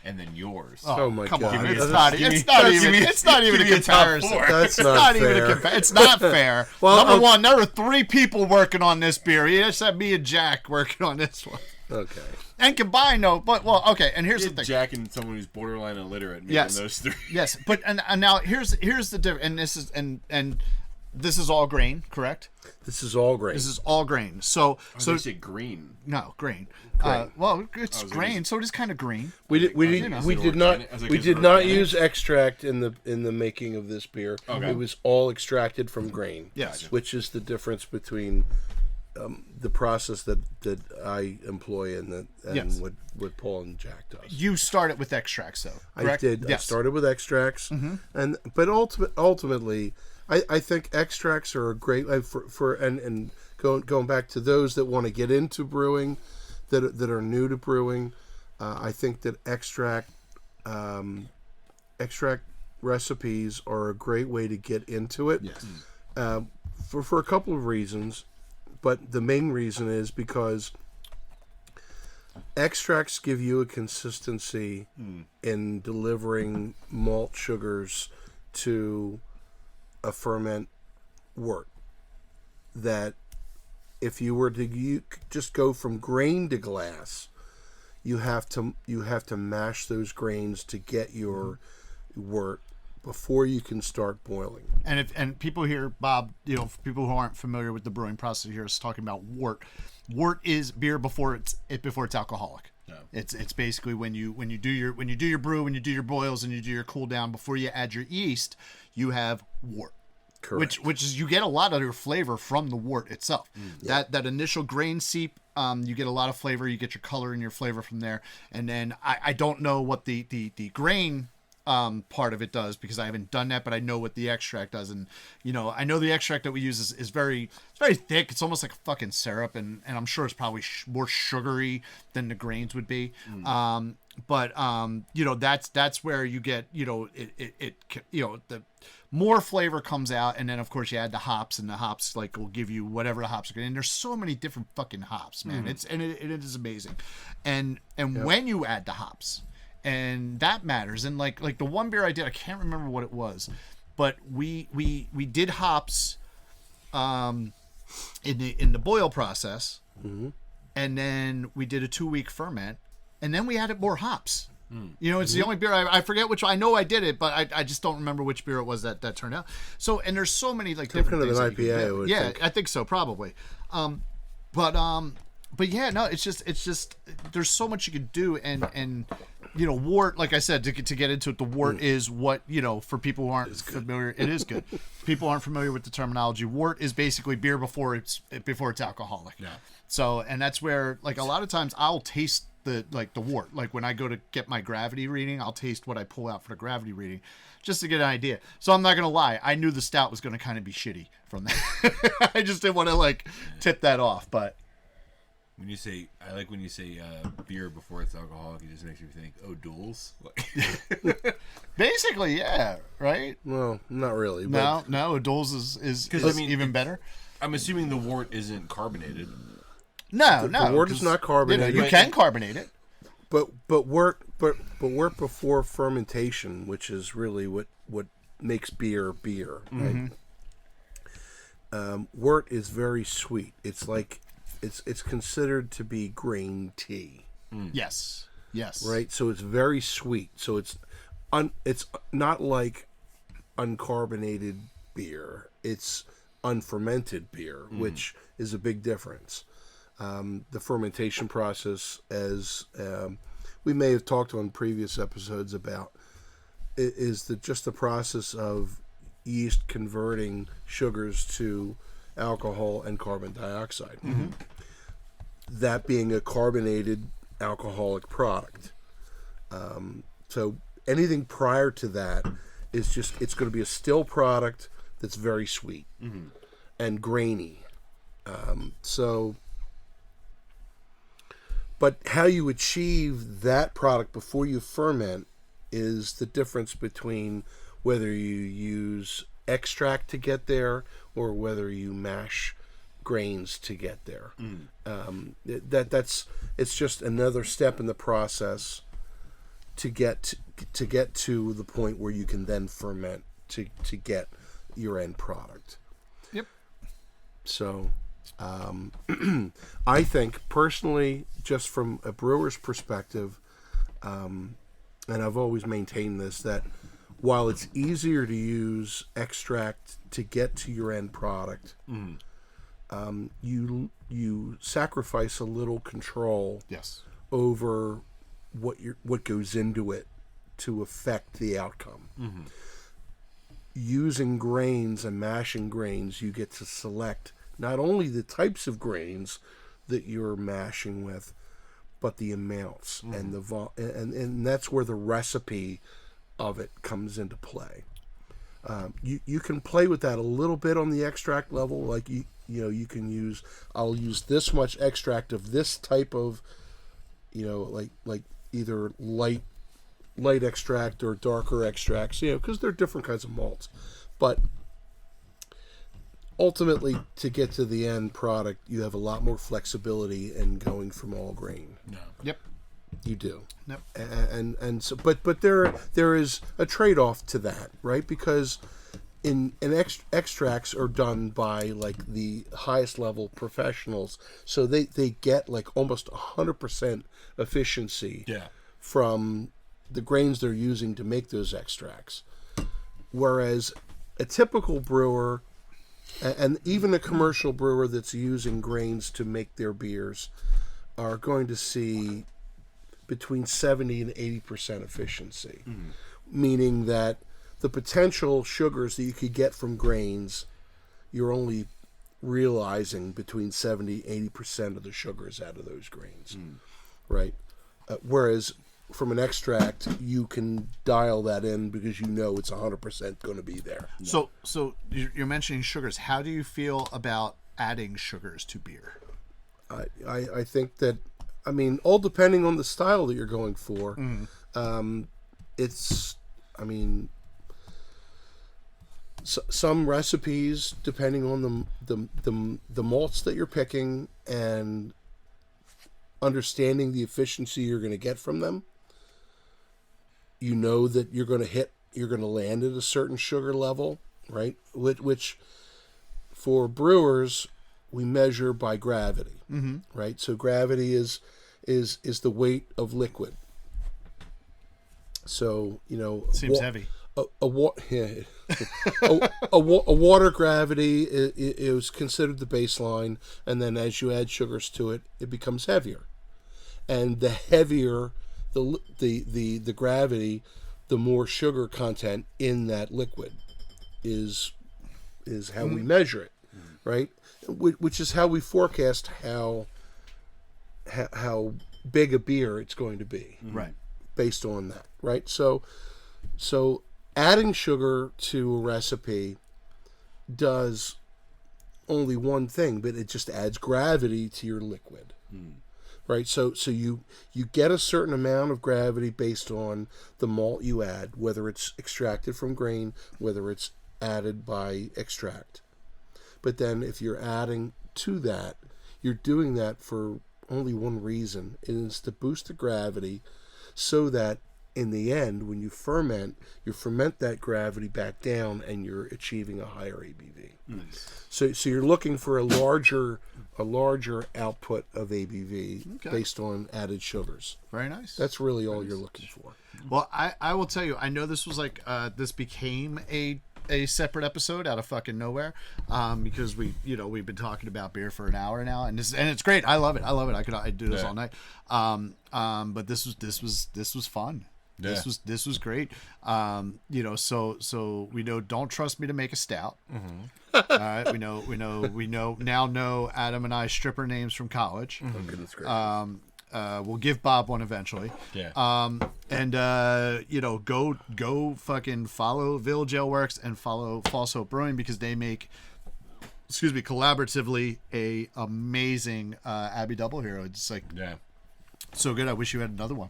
and then yours. Oh my Come God! on, Give me it's a- not give me- it's not even a give me a top comparison. four. That's It's not not even fair. a comparison. It's not fair. Well, Number one, there were 3 people working on this beer. You just had me and Jack working on this one. Okay. And combined, no, but well, okay. And here's the thing. Jack and someone who's borderline illiterate making Yes. those 3. Yes, but and now here's the difference. And this is and this is all grain, correct? This is all great. This is all grain. So So they say green. no grain. Well, it's grain, so it is kind of green. We did not As like we is did not organic? use extract in the making of this beer. Okay. It was all extracted from grain. Yes. Which is the difference between the process that I employ and Yes. what Paul and Jack does. You started with extracts, though. I Correct? did. Yes. I started with extracts, but ultimately, I think extracts are a great for and going back to those that want to get into brewing, that are new to brewing. I think that extract recipes are a great way to get into it. Yes. For a couple of reasons, but the main reason is because extracts give you a consistency in delivering malt sugars to a ferment wort that if you were to just go from grain to glass, you have to mash those grains to get your wort before you can start boiling. And people here, Bob, for people who aren't familiar with the brewing process here, is talking about wort. Wort is beer before it's alcoholic. Yeah. It's basically when you do your brew, when you do your boils, and you do your cool down before you add your yeast, you have wort. Correct. Which is you get a lot of your flavor from the wort itself. That initial grain seep, you get a lot of flavor. You get your color and your flavor from there. And then I don't know what the grain part of it does because I haven't done that, but I know what the extract does. And I know the extract that we use is very thick. It's almost like a fucking syrup, and I'm sure it's probably more sugary than the grains would be. But that's where you get the more flavor comes out, and then of course you add the hops, and the hops will give you whatever the hops are going. And there's so many different fucking hops, man. It is amazing. And when you add the hops, and that matters. And like the one beer I did, I can't remember what it was, but we did hops in the boil process, and then we did a 2-week ferment, and then we added more hops. It's the only beer I forget which. I know I did it, but I just don't remember which beer it was that turned out. So, and there's so many different kind of things an that you can IPA, do. I would Yeah, think. I think so, probably. But yeah, no, it's just there's so much you could do, and wort, like I said, to get into it, the wort is what for people who aren't familiar. It is good. People aren't familiar with the terminology. Wort is basically beer before it's alcoholic. Yeah. So, and that's where a lot of times I'll taste the wort. Like when I go to get my gravity reading, I'll taste what I pull out for the gravity reading just to get an idea. So I'm not going to lie. I knew the stout was going to kind of be shitty from that. I just didn't want to like tip that off. But when you say beer before it's alcoholic, it just makes me think, oh, duels. basically, yeah, right? Well, not really. No, O'Doul's is even better. I'm assuming the wort isn't carbonated. No, the wort is not carbonated. You can carbonate it. But wort before fermentation, which is really what makes beer. Right? Wort is very sweet. It's like it's considered to be grain tea. Yes. Right. So it's very sweet. So it's not like uncarbonated beer. It's unfermented beer, which is a big difference. The fermentation process, as we may have talked on previous episodes about, is just the process of yeast converting sugars to alcohol and carbon dioxide. That being a carbonated alcoholic product. So anything prior to that is it's going to be a still product that's very sweet and grainy. But how you achieve that product before you ferment is the difference between whether you use extract to get there or whether you mash grains to get there. It's just another step in the process to get to the point where you can then ferment to get your end product. Yep. So I think personally, just from a brewer's perspective, and I've always maintained this, that while it's easier to use extract to get to your end product, you sacrifice a little control over what goes into it to affect the outcome. Using grains and mashing grains, you get to select not only the types of grains that you're mashing with, but the amounts and and that's where the recipe of it comes into play. You can play with that a little bit on the extract level, like you can I'll use this much extract of this type of, like either light extract or darker extracts, because they're different kinds of malts. But ultimately, to get to the end product, you have a lot more flexibility in going from all grain. No. Yep. You do. Yep. And so, but there is a trade-off to that, right? Because extracts are done by like the highest level professionals, so they get like almost 100% efficiency from the grains they're using to make those extracts. Whereas a typical brewer, and even a commercial brewer that's using grains to make their beers, are going to see between 70 and 80% efficiency, meaning that the potential sugars that you could get from grains, you're only realizing between 70 and 80% of the sugars out of those grains, right? Whereas from an extract, you can dial that in because you know it's 100% going to be there. So you're mentioning sugars. How do you feel about adding sugars to beer? I think that, all depending on the style that you're going for, some recipes, depending on the malts that you're picking and understanding the efficiency you're going to get from them, you know that you're going to land at a certain sugar level, right? Which for brewers, we measure by gravity, right? So gravity is the weight of liquid. So, seems heavy. A water gravity is considered the baseline, and then as you add sugars to it, it becomes heavier. And the heavier the gravity, the more sugar content in that liquid is how we measure it, right? Which is how we forecast how big a beer it's going to be. Right. Based on that, right? So adding sugar to a recipe does only one thing, but it just adds gravity to your liquid. Right? So you get a certain amount of gravity based on the malt you add, whether it's extracted from grain, whether it's added by extract. But then if you're adding to that, you're doing that for only one reason. It is to boost the gravity so that in the end, when you ferment that gravity back down and you're achieving a higher ABV. Nice. So you're looking for a larger output of ABV based on added sugars. Very nice. That's really all you're looking for. Well, I will tell you, I know this was like this became a separate episode out of fucking nowhere, because we've been talking about beer for an hour now, and it's great. I love it. I'd do this all night. But this was fun. Yeah. This was great. So we know, don't trust me to make a stout. All right, we know Adam and I stripper names from college. Oh, goodness gracious. We'll give Bob one eventually. Yeah. Go fucking follow Village Ale Works and follow False Hope Brewing, because they make, collaboratively a amazing Abbey Double Hero. It's like so good. I wish you had another one.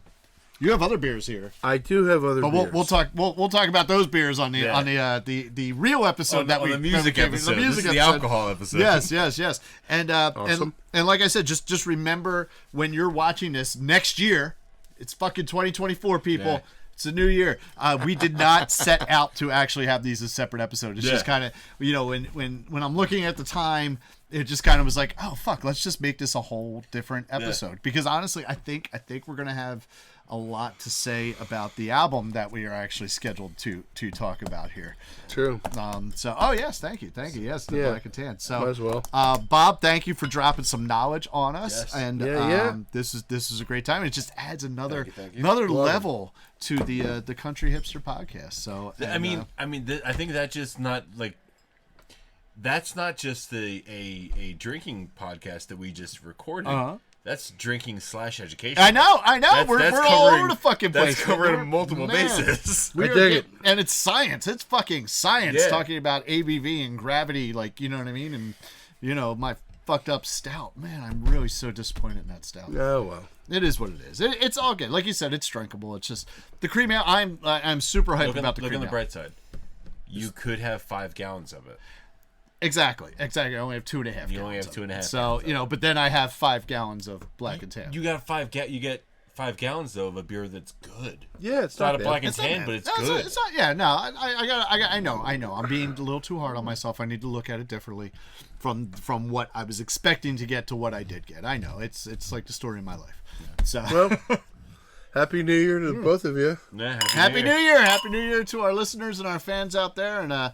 You have other beers here. I do have other beers. But we'll talk about those beers on the real episode the music episode. This is the alcohol episode. Yes. And Awesome. and like I said, just remember, when you're watching this next year, it's fucking 2024, people. Yeah. It's a new year. We did not set out to actually have these as separate episodes. It's just kind of, when I'm looking at the time, it just kind of was like, oh fuck, let's just make this a whole different episode. Because honestly, I think we're gonna have a lot to say about the album that we are actually scheduled to talk about here. True. Yes, thank you. Yes, the Black and Tan. So might as well. Bob, thank you for dropping some knowledge on us. Yes. And this is a great time. It just adds another level to the Country Hipster podcast. So I think that's just not like, that's not just a drinking podcast that we just recorded. That's drinking / education. I know. We're all over the fucking place. That's covering multiple bases. I dig it. And it's science. It's fucking science, talking about ABV and gravity, like, you know what I mean? And, my fucked up stout. Man, I'm really so disappointed in that stout. Oh, well. It is what it is. It's all good. Like you said, it's drinkable. It's just the cream ale. I'm super hyped about the cream ale. Look on the bright side. You could have 5 gallons of it. Exactly. I only have 2.5 gallons. You only have 2.5. So, but then I have 5 gallons of Black and Tan. You got 5 gallons though of a beer that's good. Yeah, it's not a Black and Tan, but it's good. It's not. Yeah, no. I know. I'm being a little too hard on myself. I need to look at it differently, from what I was expecting to get to what I did get. I know. It's like the story of my life. So. Well, Happy New Year to both of you. Yeah, Happy New Year. Happy New Year to our listeners and our fans out there. And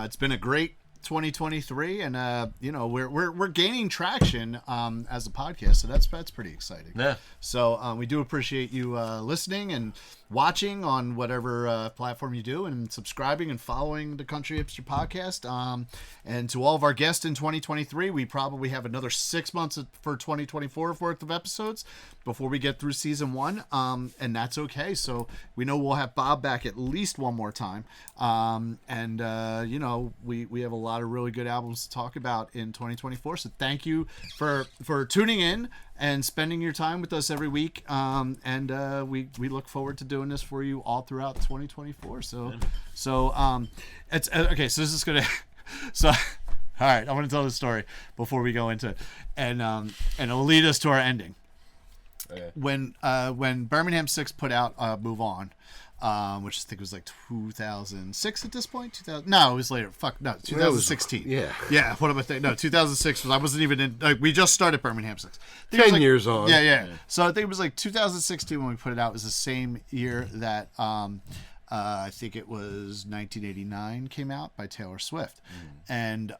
it's been a great 2023, and we're gaining traction as a podcast, so that's pretty exciting. Yeah. So we do appreciate you listening and watching on whatever platform you do, and subscribing and following the Country Hipster podcast. And to all of our guests in 2023, we probably have another 6 months for 2024 worth of episodes before we get through season 1, and that's okay. So we know we'll have Bob back at least one more time, and we have a lot of really good albums to talk about in 2024. So thank you for tuning in and spending your time with us every week, and we look forward to doing this for you all throughout 2024. So it's okay. So this is gonna so all right, I want to tell this story before we go into it, and it'll lead us to our ending. Okay. When Birmingham 6 put out Move On, which I think was like 2006 at this point. 2000? No, it was later. Fuck no, 2016. Yeah. What am I thinking? No, 2006 was. I wasn't even in. Like, we just started Birmingham 6. 10 years on. Yeah. So I think it was like 2016 when we put it out. It was the same year that I think it was 1989 came out by Taylor Swift, and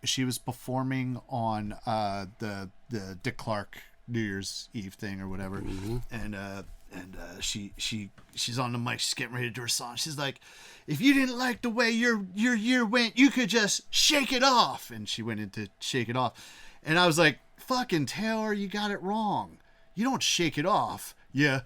she was performing on the Dick Clark New Year's Eve thing or whatever, and she's on the mic, she's getting ready to do her song. She's like, if you didn't like the way your year went, you could just shake it off. And she went into Shake It Off, and I was like, fucking Taylor, you got it wrong. you don't shake it off. Yeah.